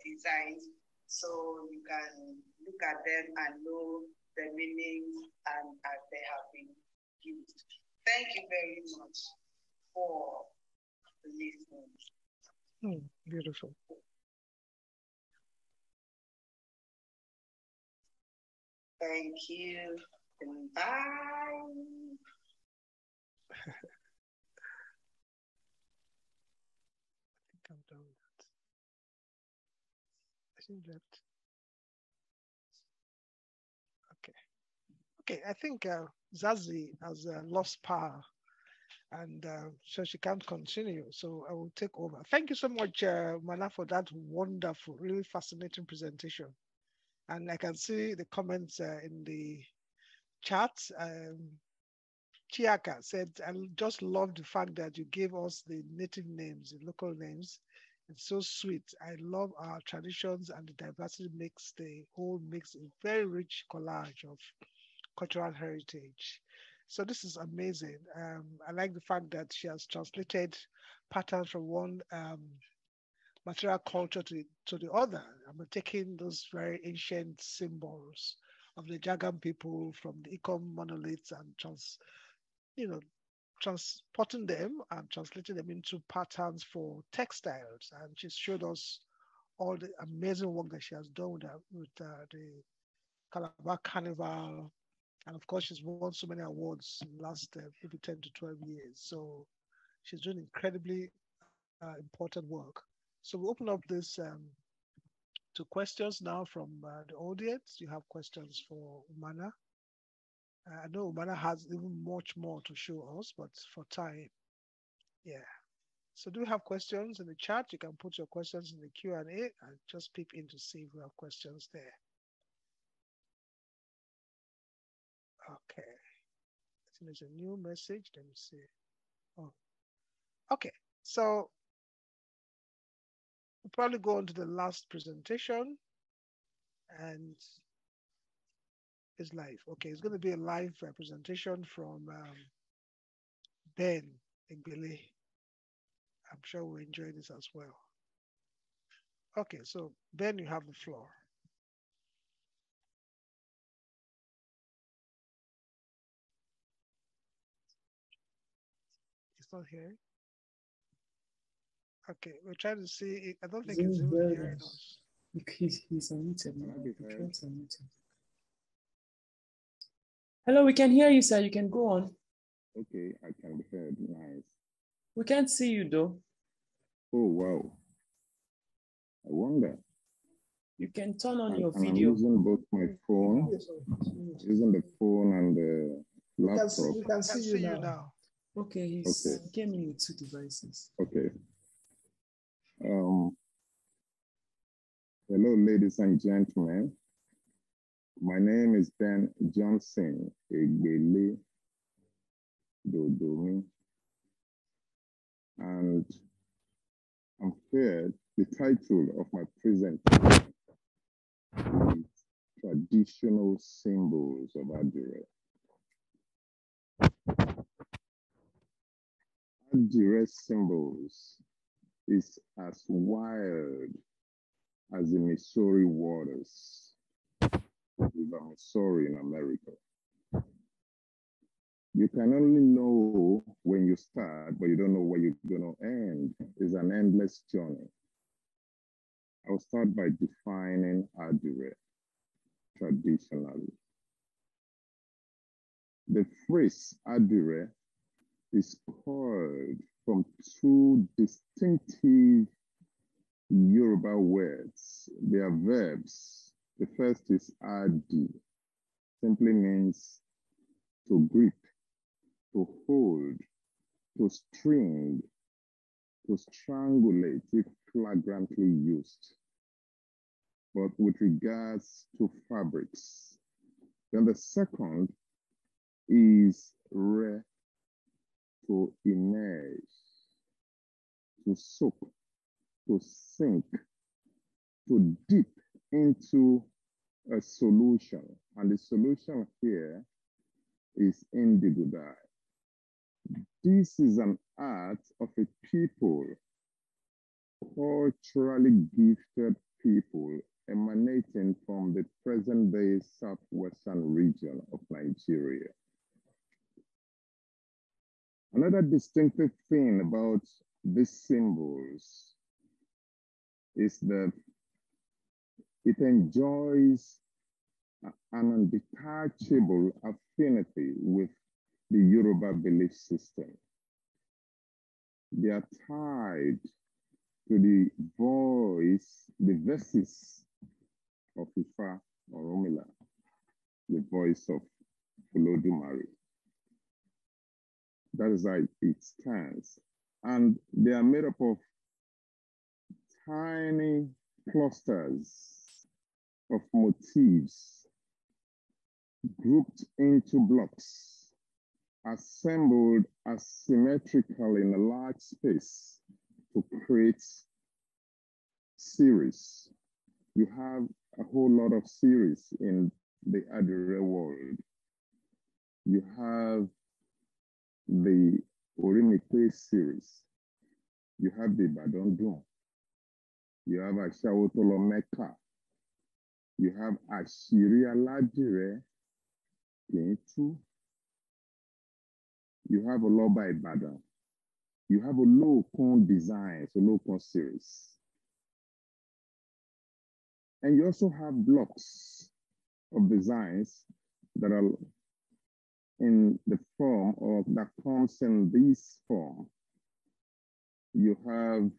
designs, so you can look at them and know the meanings and as they have been used. Thank you very much for listening. Beautiful. Thank you. And bye. I think I'm done with that. I think that. Okay, I think Zazie has lost power, and so she can't continue. So I will take over. Thank you so much, Mana, for that wonderful, really fascinating presentation. And I can see the comments in the chat. Chiaka said, I just love the fact that you gave us the native names, the local names. It's so sweet. I love our traditions, and the diversity makes the whole mix a very rich collage of cultural heritage. So this is amazing. I like the fact that she has translated patterns from one material culture to the other. I'm taking those very ancient symbols of the Jagam people from the Ikom monoliths and transporting them and translating them into patterns for textiles. And she showed us all the amazing work that she has done with the Calabar Carnival. And of course, she's won so many awards in the last maybe 10 to 12 years. So she's doing incredibly important work. So we open up this to questions now from the audience. You have questions for Umana. I know Umana has even much more to show us, but for time, yeah. So do you have questions in the chat? You can put your questions in the Q&A and just peep in to see if we have questions there. Okay. I think there's a new message. Let me see. Oh, okay. So we'll probably go on to the last presentation, and it's live. Okay, it's going to be a live presentation from Ben Igbele. I'm sure we'll enjoy this as well. Okay, so Ben, you have the floor. He's not here. Okay, we're trying to see. I don't think he's even hearing us. He's unmuted now. Hello, we can hear you, sir. You can go on. Okay, I can be heard. Nice. We can't see you, though. Oh, wow. I wonder. You can turn on your I'm video. using both my phone, using the phone and the laptop. We can see you now. Okay, he came in with 2 devices. Okay. Hello, ladies and gentlemen. My name is Ben Johnson Igbele Dodomi, and I'm here. The title of my presentation is Traditional Symbols of Adire. Adire symbols is as wild as the Missouri waters, River Missouri in America. You can only know when you start, but you don't know where you're going to end. It's an endless journey. I'll start by defining Adire traditionally. The phrase Adire is called from 2 distinctive Yoruba words. They are verbs. The first is adi, simply means to grip, to hold, to string, to strangulate if flagrantly used. But with regards to fabrics. Then the second is re, to immerse, to soak, to sink, to dip into a solution. And the solution here is indigo dye. This is an art of a people, culturally gifted people emanating from the present-day southwestern region of Nigeria. Another distinctive thing about these symbols is that it enjoys an undetachable affinity with the Yoruba belief system. They are tied to the voice, the verses of Ifa or Romila, the voice of Olodumare. That is how it stands. And they are made up of tiny clusters of motifs grouped into blocks, assembled asymmetrically in a large space to create series. You have a whole lot of series in the Adire world. You have the Orimikwe series. You have the Badondon. You have Ashawotolo Mecca. You have Ashiri Aladire Kintu. You have a Loba Ibadan. You have a low-con design, so low-con series. And you also have blocks of designs that are in the form or that comes in this form. You have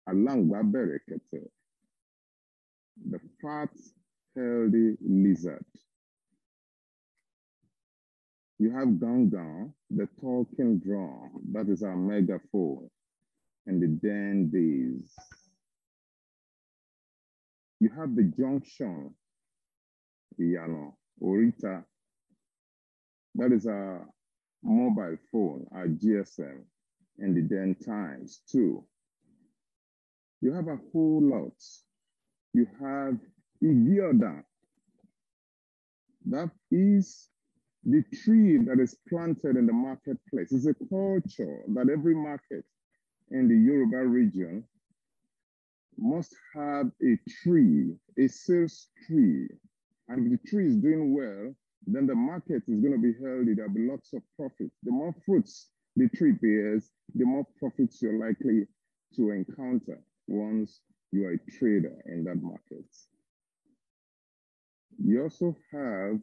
Alangba Berekete, the fat, healthy lizard. You have Gangan, the talking drum, that is our megaphone, and the Dan days. You have the junction, Iyano, Orita, that is our mobile phone, our GSM, and the Dan times too. You have a whole lot. You have Igioda, that is the tree that is planted in the marketplace. It's a culture that every market in the Yoruba region must have a tree, a sales tree. And if the tree is doing well, then the market is going to be healthy. There'll be lots of profit. The more fruits the tree bears, the more profits you're likely to encounter once you are a trader in that market. You also have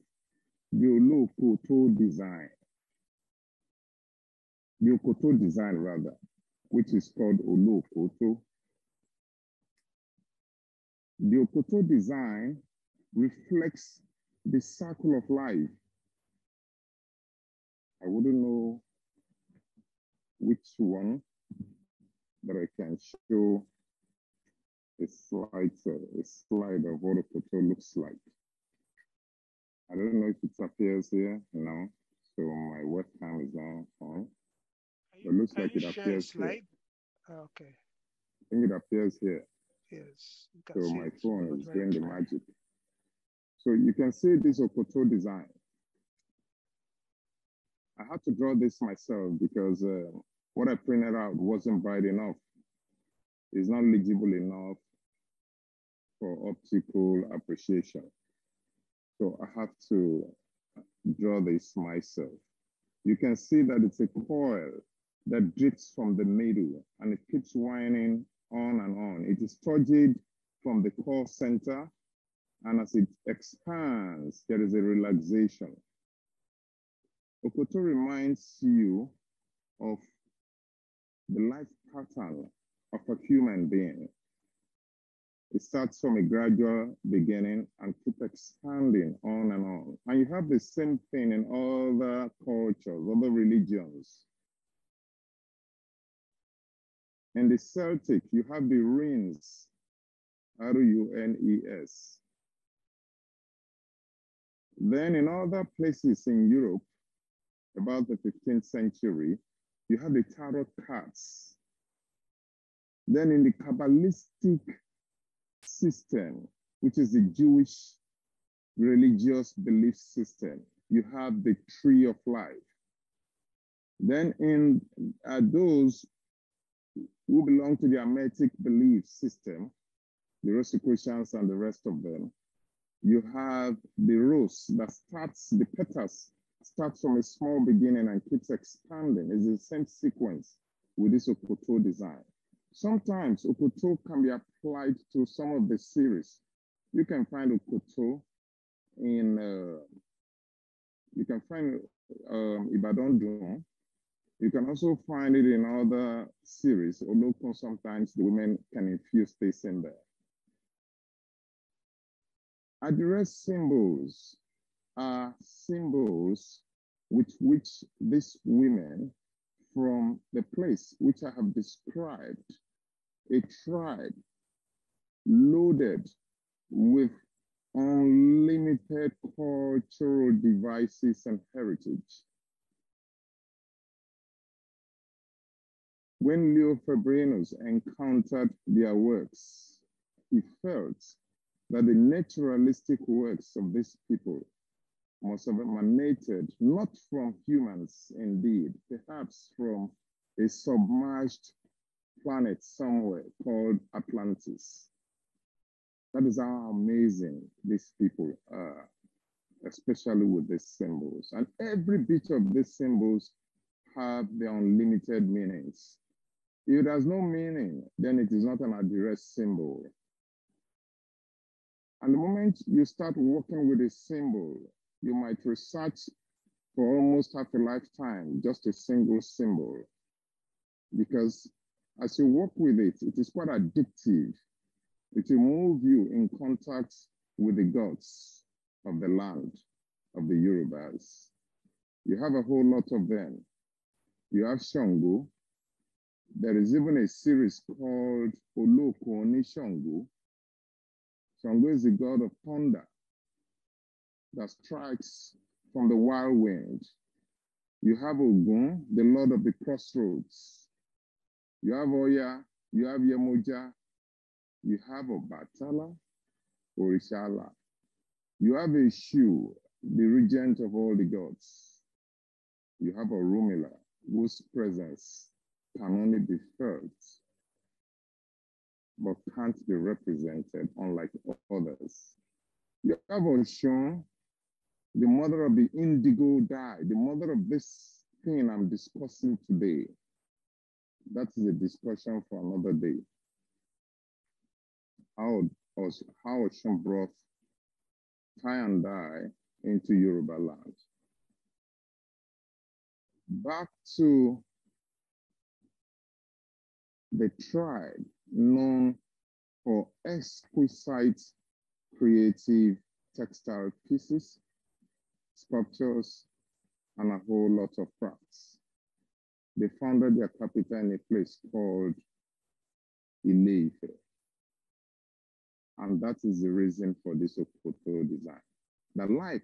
the Olokoto design. The Okoto design, rather, which is called Olokoto. The Okoto design reflects the circle of life. I wouldn't know which one, but I can show a slide of what Okoto looks like. I don't know if it appears here now, so my webcam is now on. It looks like it appears here. Okay. I think it appears here. Yes. So my phone is doing the magic. So you can see this Okoto design. I had to draw this myself because what I printed out wasn't bright enough. It's not legible enough for optical appreciation. So I have to draw this myself. You can see that it's a coil that drips from the middle and it keeps winding on and on. It is turgid from the core center, and as it expands, there is a relaxation. Okoto reminds you of the life pattern of a human being. It starts from a gradual beginning and keeps expanding on and on. And you have the same thing in other cultures, other religions. In the Celtic, you have the runes, R-U-N-E-S. Then in other places in Europe, about the 15th century, You have the tarot cards. Then in the Kabbalistic system, which is the Jewish religious belief system, you have the tree of life. Then in those who belong to the Hermetic belief system, the Rosicrucians and the rest of them, you have the rose that starts, the petals starts from a small beginning and keeps expanding. It's the same sequence with this Okoto design. Sometimes Okoto can be applied to some of the series. You can find Okoto in, you can find Ibadan Dun. You can also find it in other series, although sometimes the women can infuse this in there. Address symbols are symbols with which these women from the place which I have described, a tribe loaded with unlimited cultural devices and heritage. When Leo Febrenus encountered their works, he felt that the naturalistic works of these people must have emanated not from humans indeed, perhaps from a submerged planet somewhere called Atlantis. That is how amazing these people are, especially with these symbols. And every bit of these symbols have their unlimited meanings. If it has no meaning, then it is not an address symbol. And the moment you start working with a symbol, you might research for almost half a lifetime, just a single symbol. Because as you work with it, it is quite addictive. It will move you in contact with the gods of the land, of the Yorubas. You have a whole lot of them. You have Shango. There is even a series called Oloko Oni Shango. Shango is the god of thunder that strikes from the wild wind. You have Ogun, the lord of the crossroads. You have Oya, you have Yemoja, you have Obatala, Orishala. You have Eshu, the regent of all the gods. You have Orunmila, whose presence can only be felt, but can't be represented, unlike others. You have Oshun, the mother of the indigo dye, the mother of this thing I'm discussing today. That is a discussion for another day. How Oshun brought tie and dye into Yoruba land. Back to the tribe known for exquisite creative textile pieces, sculptures, and a whole lot of crafts. They founded their capital in a place called Ile-Ife. And that is the reason for this Okoto design. That life,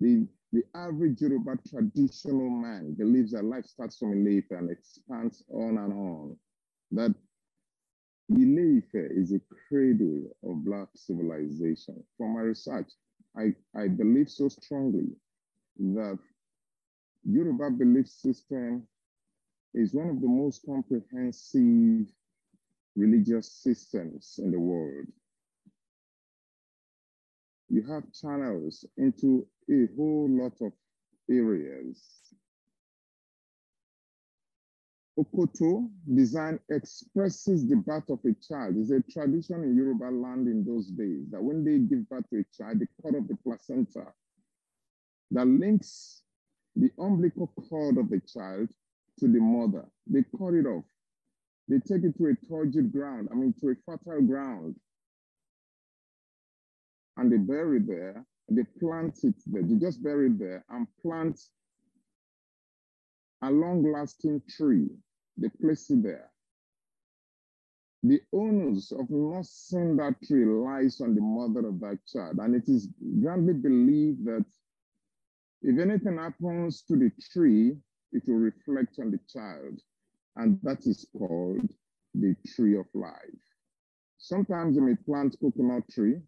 the average Yoruba traditional man believes that life starts from Ile-Ife and expands on and on. That Ile-Ife is a cradle of Black civilization. From my research, I believe so strongly that Yoruba belief system is one of the most comprehensive religious systems in the world. You have channels into a whole lot of areas. Okoto design expresses the birth of a child. It's a tradition in Yoruba land in those days that when they give birth to a child, they cut off the placenta that links the umbilical cord of the child to the mother. They cut it off. They take it to a turgid ground, to a fertile ground. And they bury it there, they plant it there. They just bury it there and plant a long-lasting tree. They place it there. The onus of nursing that tree lies on the mother of that child. And it is grandly believed that if anything happens to the tree, it will reflect on the child. And that is called the tree of life. Sometimes they may plant coconut tree.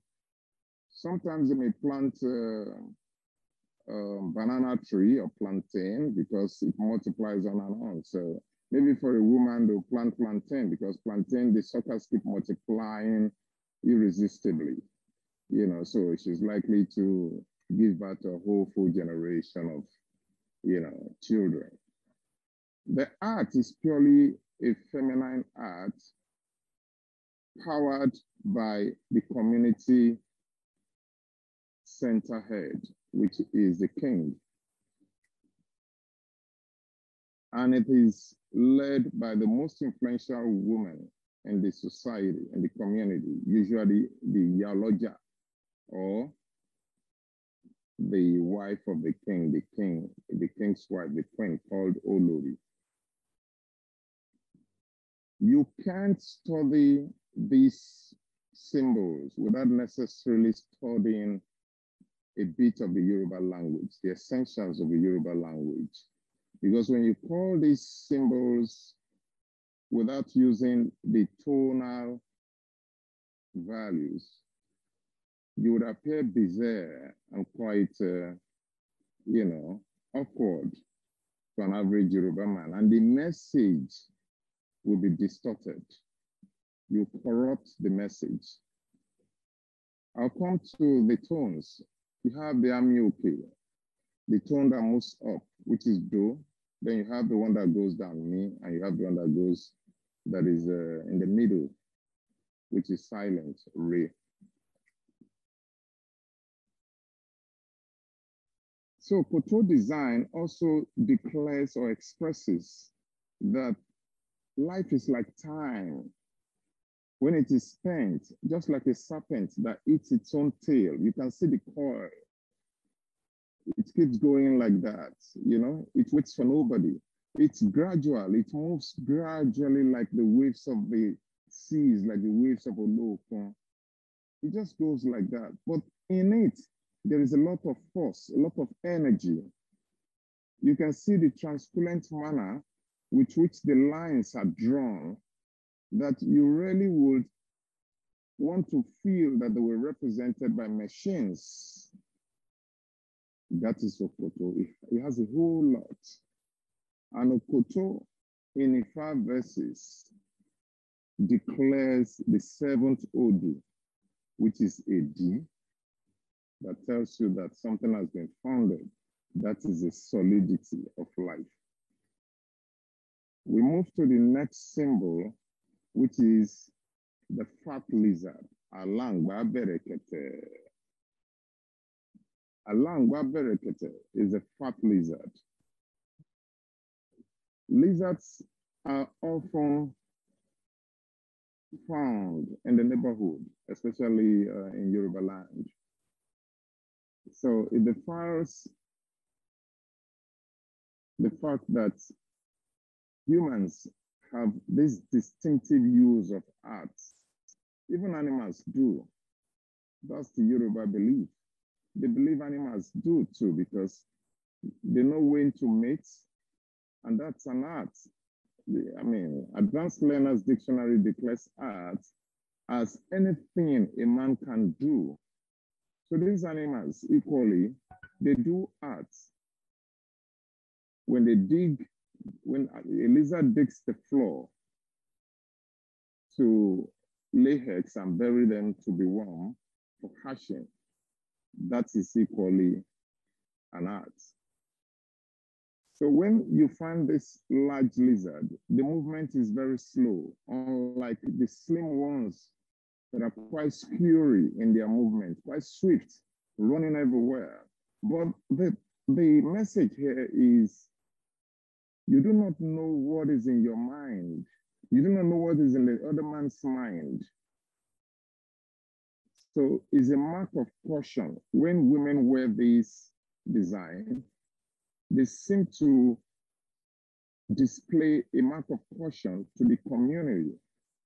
Sometimes they may plant banana tree or plantain because it multiplies on and on. So maybe for a woman, they'll plant plantain because plantain, the suckers keep multiplying irresistibly. You know, so she's likely to give birth to a whole full generation of, you know, children. The art is purely a feminine art powered by the community center head, which is the king. And it is led by the most influential woman in the society, in the community, usually the Yaloja, or the wife of the king's wife, the queen, called Olori. You can't study these symbols without necessarily studying a bit of the Yoruba language, the essentials of the Yoruba language. Because when you call these symbols without using the tonal values, you would appear bizarre and quite, you know, awkward to an average Yoruba man. And the message will be distorted. You corrupt the message. I'll come to the tones. You have the amioke, the tone that moves up, which is do. Then you have the one that goes down, mi, and you have the one that is in the middle, which is silent, re. So Koto design also declares or expresses that life is like time. When it is spent, just like a serpent that eats its own tail, you can see the coil. It keeps going like that, you know? It waits for nobody. It's gradual. It moves gradually like the waves of the seas, like the waves of Olokun. It just goes like that. But in it, there is a lot of force, a lot of energy. You can see the transparent manner with which the lines are drawn, that you really would want to feel that they were represented by machines. That is Okoto. It has a whole lot. And Okoto in Ifa verses declares the seventh Odu, which is a D, that tells you that something has been founded. That is the solidity of life. We move to the next symbol, which is the fat lizard, Alangba berekete. Alangba berekete is a fat lizard. Lizards are often found in the neighborhood, especially in Yoruba land. So it defines the fact that humans have this distinctive use of art. Even animals do. That's the Yoruba belief. They believe animals do too, because they know when to mate, and that's an art. I mean, Advanced Learners Dictionary declares art as anything a man can do. So these animals equally, they do art. When they dig, when a lizard digs the floor to lay eggs and bury them to be warm for hatching, that is equally an art. So when you find this large lizard, the movement is very slow, unlike the slim ones that are quite scurry in their movement, quite swift, running everywhere. But the message here is, you do not know what is in your mind. You do not know what is in the other man's mind. So it's a mark of caution. When women wear this design, they seem to display a mark of caution to the community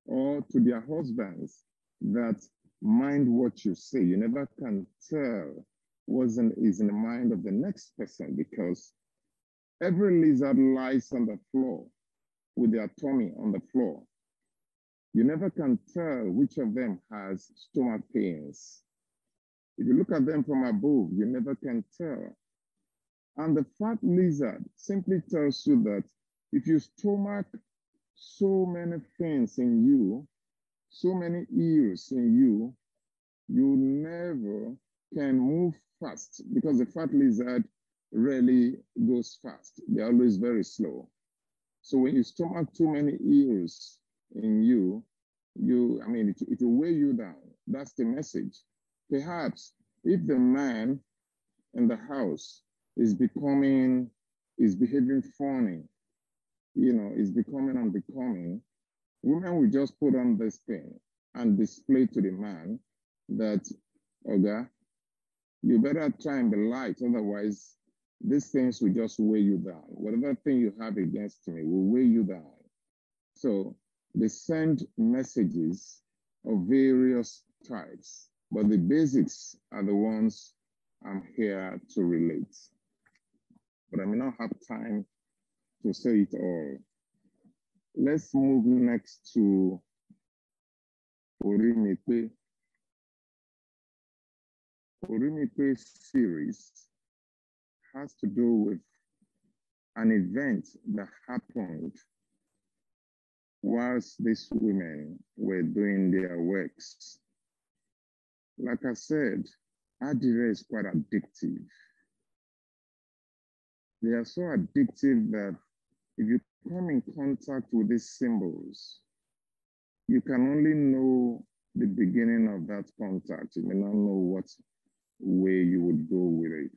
or to their husbands that mind what you say. You never can tell what is in the mind of the next person, because Every lizard lies on the floor with their tummy on the floor. You never can tell which of them has stomach pains. If you look at them from above, you never can tell. And the fat lizard simply tells you that if you stomach so many things in you, so many ears in you, you never can move fast because the fat lizard rarely goes fast. They're always very slow. So when you stomach too many ears in you, it will weigh you down. That's the message. Perhaps if the man in the house is behaving funny, is becoming unbecoming, women will just put on this thing and display to the man that, Oga, you better try and be light, otherwise these things will just weigh you down. Whatever thing you have against me will weigh you down. So they send messages of various types, but the basics are the ones I'm here to relate. But I may not have time to say it all. Let's move next to Orimipe. Orimipe's series has to do with an event that happened whilst these women were doing their works. Like I said, Adire is quite addictive. They are so addictive that if you come in contact with these symbols, you can only know the beginning of that contact. You may not know what way you would go with it.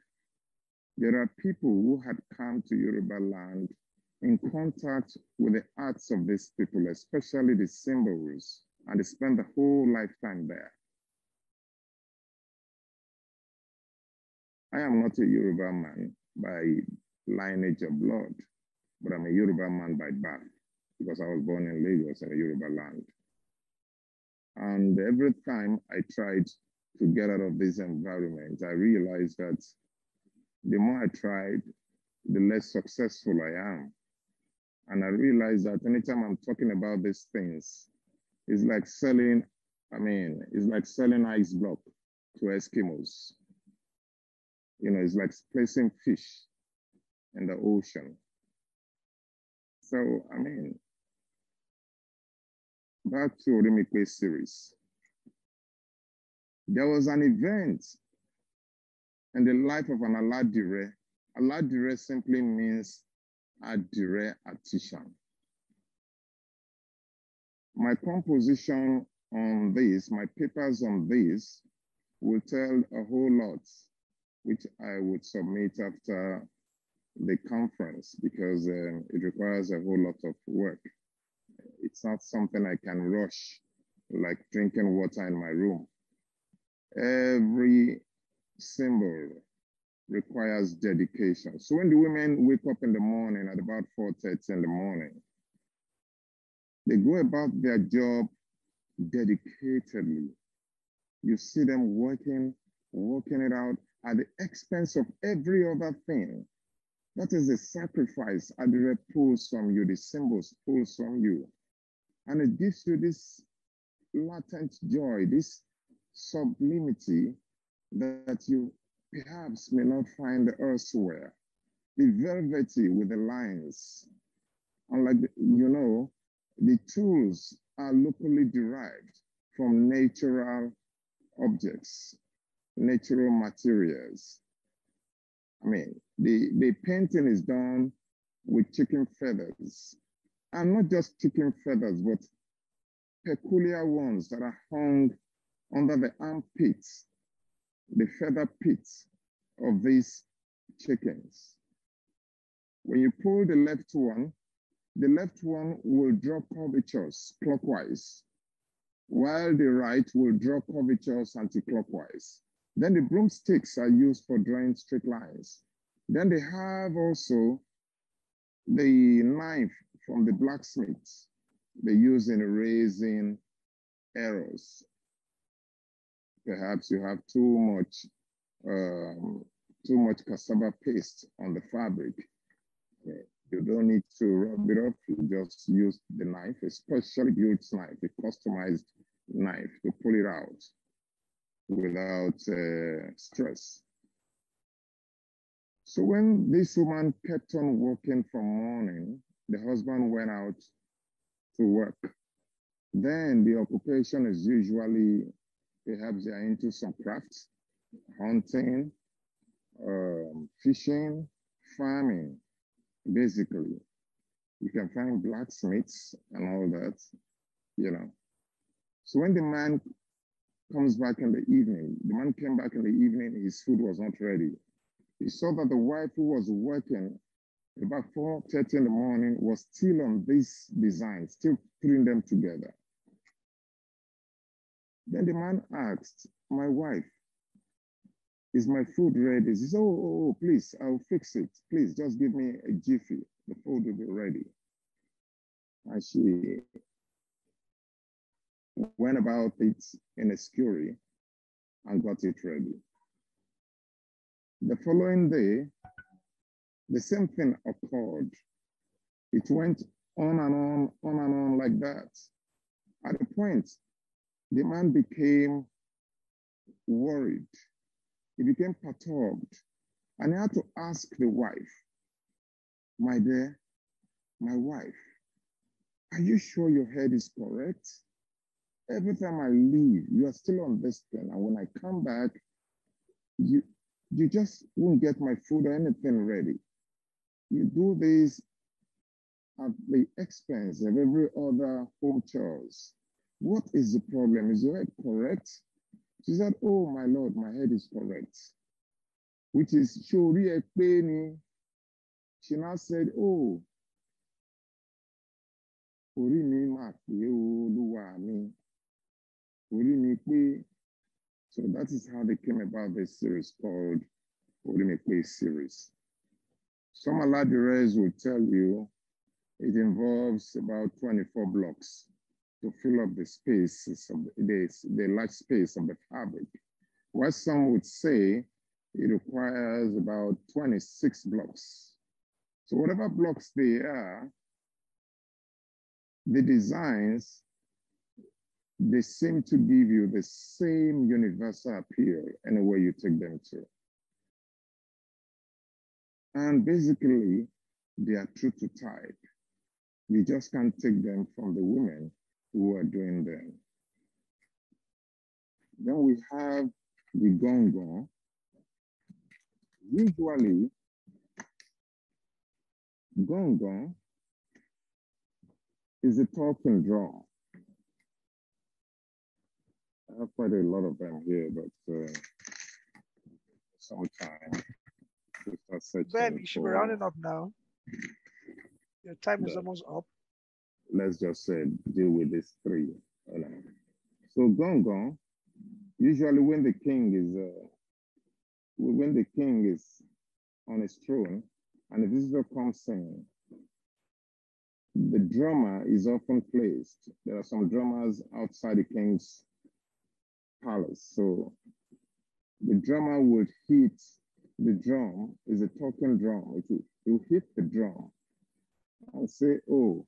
There are people who had come to Yoruba land in contact with the arts of these people, especially the symbols, and they spend the whole lifetime there. I am not a Yoruba man by lineage of blood, but I'm a Yoruba man by birth because I was born in Lagos in a Yoruba land. And every time I tried to get out of this environment, I realized that the more I tried, the less successful I am. And I realized that anytime I'm talking about these things, it's like selling ice block to Eskimos. It's like placing fish in the ocean. So, back to Orimipe's series. There was an event in the life of an Aladire. Aladire simply means Adire artisan. My composition on this, my papers on this, will tell a whole lot, which I would submit after the conference because it requires a whole lot of work. It's not something I can rush, like drinking water in my room. Every symbol requires dedication. So when the women wake up in the morning at about 4:30 in the morning, they go about their job dedicatedly. You see them working it out at the expense of every other thing. That is the sacrifice Adire pulls from you, the symbols pulls from you. And it gives you this latent joy, this sublimity that you perhaps may not find elsewhere. The velvety with the lines. Unlike, the tools are locally derived from natural objects, natural materials. The painting is done with chicken feathers. And not just chicken feathers, but peculiar ones that are hung under the armpits, the feather pits of these chickens. When you pull the left one will draw curvatures clockwise, while the right will draw curvatures anti-clockwise. Then the broomsticks are used for drawing straight lines. Then they have also the knife from the blacksmiths. They use in erasing errors. Perhaps you have too much cassava paste on the fabric. don't need to rub it off. You just use the knife, a specially built knife, a customized knife to pull it out without stress. So when this woman kept on working from morning, the husband went out to work. Then the occupation is usually, perhaps they're into some crafts, hunting, fishing, farming, basically. You can find blacksmiths and all that, you know. So when the man comes back in the evening, the man came back in the evening, his food was not ready. He saw that the wife who was working about 4:30 in the morning was still on this design, still putting them together. Then the man asked, my wife, is my food ready? He said, oh, please, I'll fix it. Please, just give me a jiffy. The food will be ready. And she went about it in a scurry and got it ready. The following day, the same thing occurred. It went on and on like that. At a point, the man became worried. He became perturbed. And he had to ask the wife, my dear, my wife, are you sure your head is correct? Every time I leave, you are still on this thing. And when I come back, you just won't get my food or anything ready. You do this at the expense of every other home chores. What is the problem? Is your head correct? She said, oh, my Lord, my head is correct. Which is, she now said, oh, so that is how they came about this series called Orimekwe series. Some Aladires will tell you it involves about 24 blocks to fill up the spaces of the large space of the fabric. While some would say it requires about 26 blocks. So whatever blocks they are, the designs, they seem to give you the same universal appeal anywhere you take them to. And basically, they are true to type. You just can't take them from the women who are doing them. Then we have the gong-gong. Usually, gong-gong is a talking drum. I have quite a lot of them here, but sometime Ben, you should be rounding up now. Your time is almost up. Let's just say deal with these three. So gong-gong, usually when the king is on his throne and a visitor comes in, the drummer is often placed. There are some drummers outside the king's palace. So the drummer would hit the drum, is a talking drum. It will hit the drum and say, oh,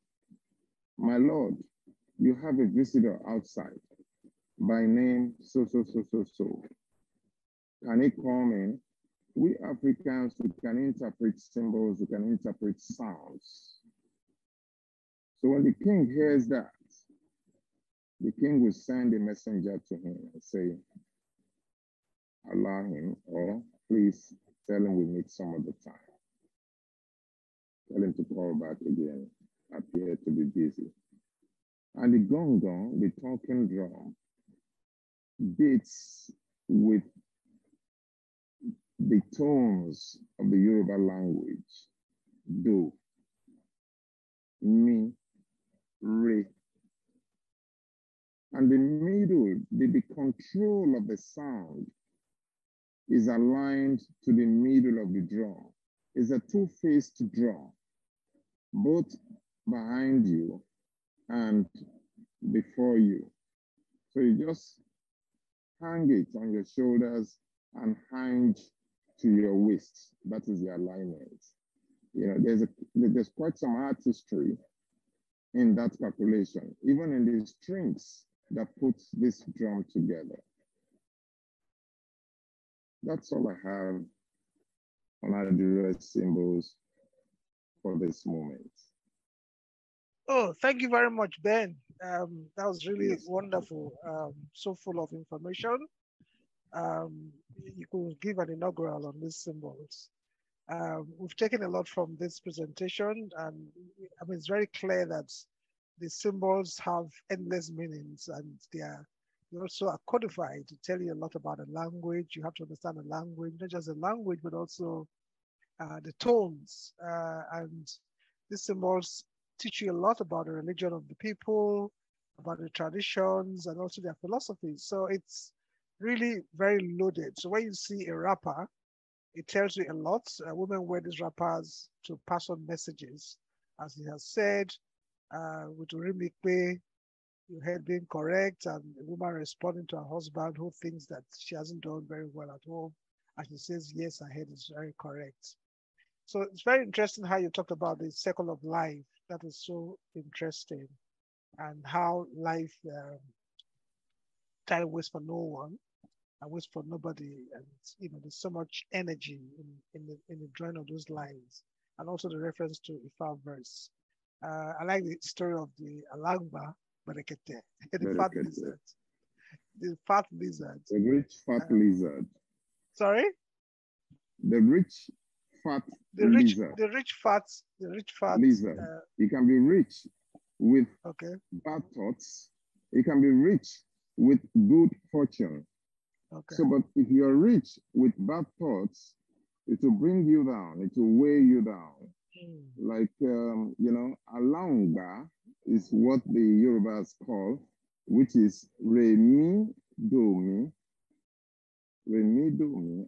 my Lord, you have a visitor outside by name so. Can he come in? We Africans, we can interpret symbols, we can interpret sounds. So when the king hears that, the king will send a messenger to him and say, allow him, or please tell him we meet some other time. Tell him to call back again, appear to be busy. And the gong-gong, the talking drum, beats with the tones of the Yoruba language. Do, mi, re. And the middle, the control of the sound is aligned to the middle of the drum. It's a two-faced drum, both behind you and before you. So you just hang it on your shoulders and hinge to your waist. That is the alignment. You know, there's quite some artistry in that calculation, even in the strings that puts this drum together. That's all I have on Adire symbols for this moment. Oh, thank you very much, Ben. That was really wonderful. So full of information. You could give an inaugural on these symbols. We've taken a lot from this presentation, and I mean, it's very clear that the symbols have endless meanings, and they also are codified to tell you a lot about a language. You have to understand the language, not just the language, but also the tones. And these symbols teach you a lot about the religion of the people, about the traditions, and also their philosophies. So it's really very loaded. So when you see a wrapper, it tells you a lot. Women wear these wrappers to pass on messages, as he has said, with Urimikwe, your head being correct, and a woman responding to her husband who thinks that she hasn't done very well at home, and she says, yes, her head is very correct. So it's very interesting how you talked about the circle of life. That is so interesting, and how life time waits for no one and waits for nobody. And you know, there's so much energy in the drawing of those lines, and also the reference to Ifa verse. I like the story of the Alagba Berekete, the fat lizard. The fat lizard. The rich fat lizard. Sorry? The rich fat lizard. The rich fat lizard. It can be rich with bad thoughts. It can be rich with good fortune. Okay. So, but if you're rich with bad thoughts, it will bring you down. It will weigh you down. Like, you know, alangba is what the Yorubas call, which is re-mi, do-mi,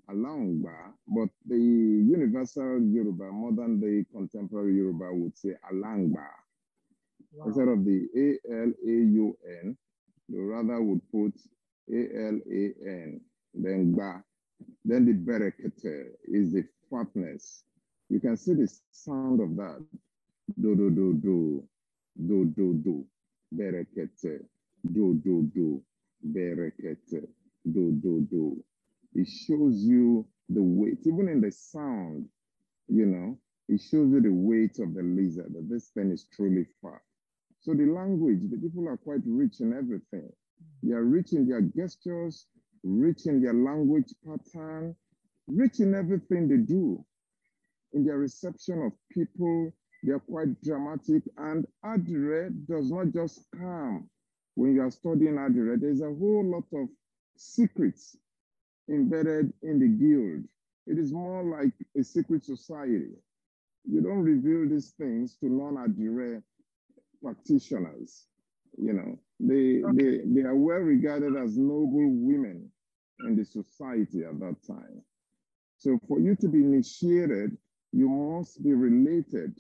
alangba. But the universal Yoruba, modern day contemporary Yoruba would say alangba. Wow. Instead of the A-L-A-U-N, they rather would put A-L-A-N, then ba. Then the berekete is the fatness. You can see the sound of that. Do, do, do, do, do, do, do, berekete, do, do, do, berekete, do, do, do. It shows you the weight, even in the sound, you know, it shows you the weight of the lizard, that this thing is truly fat. So the language, the people are quite rich in everything. They are rich in their gestures, rich in their language pattern, rich in everything they do. In their reception of people, they are quite dramatic. And Adire does not just come. When you are studying Adire, there's a whole lot of secrets embedded in the guild. It is more like a secret society. You don't reveal these things to non-Adire practitioners. You know, they are well regarded as noble women in the society at that time. So for you to be initiated, you must be related,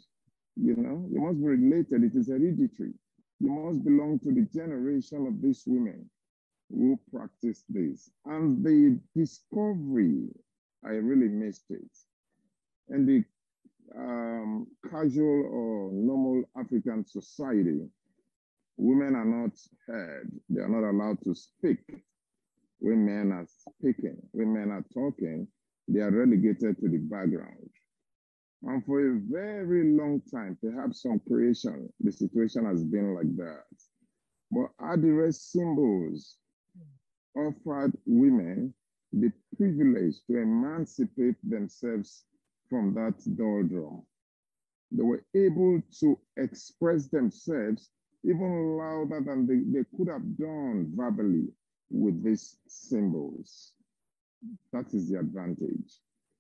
you know, you must be related. It is hereditary. You must belong to the generation of these women who practice this. And the discovery, I really missed it. And the casual or normal African society, women are not heard. They are not allowed to speak. When men are speaking, when men are talking, they are relegated to the background. And for a very long time, perhaps from creation, the situation has been like that. But Adire symbols offered women the privilege to emancipate themselves from that doldrum. They were able to express themselves even louder than they could have done verbally with these symbols. That is the advantage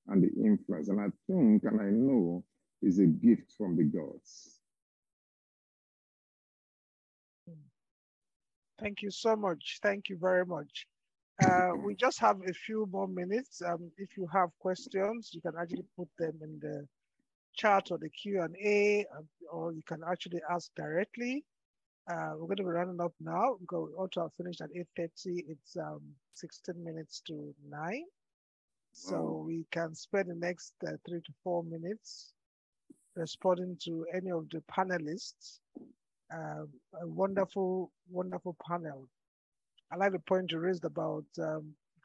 and the influence. And I think, and I know, is a gift from the gods. Thank you so much. Thank you very much. We just have a few more minutes. If you have questions, you can actually put them in the chat or the Q&A, or you can actually ask directly. We're going to be running up now because we ought to have finished at 8:30. It's 16 minutes to 9. So we can spend the next 3 to 4 minutes responding to any of the panelists. A wonderful, wonderful panel. I like the point you raised about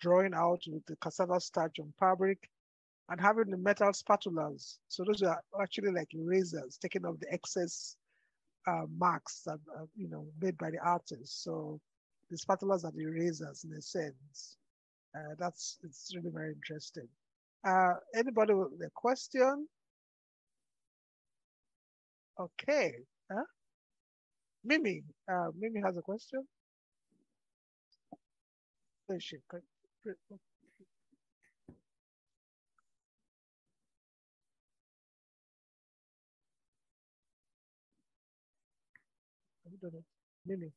drawing out with the cassava starch on fabric and having the metal spatulas. So those are actually like erasers, taking off the excess marks that made by the artist. So the spatulas are the erasers in a sense. It's really very interesting. Anybody with a question? Okay. Mimi has a question. Where is she? Mimi.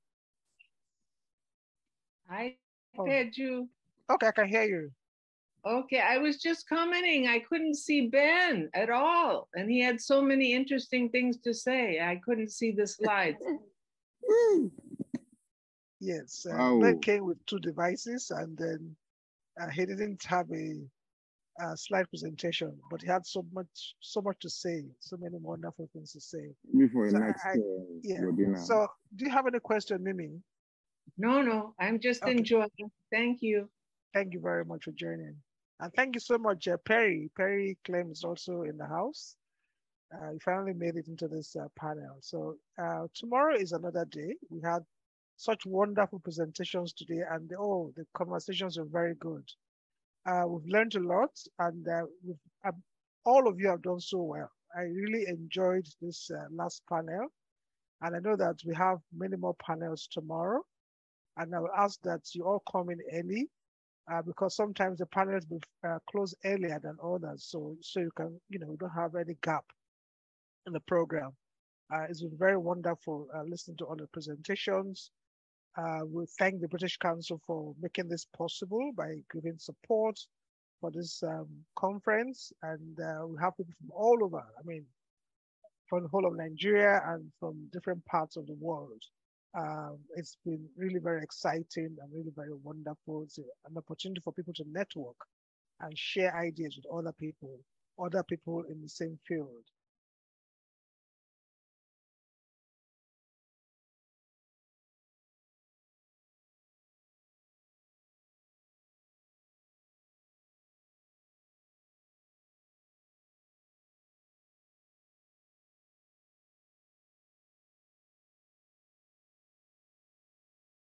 I heard you. Okay, I can hear you. Okay, I was just commenting. I couldn't see Ben at all. And he had so many interesting things to say. I couldn't see the slides. Yes, Ben came with 2 devices, and then he didn't have a slide presentation, but he had so much to say, so many wonderful things to say. Before so next webinar. So do you have any question, Mimi? No, I'm just enjoying. Thank you. Thank you very much for joining. And thank you so much, Perry. Perry Clem is also in the house. You finally made it into this panel. So tomorrow is another day. We had such wonderful presentations today, and the conversations were very good. We've learned a lot, and all of you have done so well. I really enjoyed this last panel, and I know that we have many more panels tomorrow. And I will ask that you all come in early, because sometimes the panels will close earlier than others, so you can, we don't have any gap in the program. It's been very wonderful listening to all the presentations. We thank the British Council for making this possible by giving support for this conference. And we have people from all over, from the whole of Nigeria and from different parts of the world. It's been really very exciting and really very wonderful. It's an opportunity for people to network and share ideas with other people in the same field.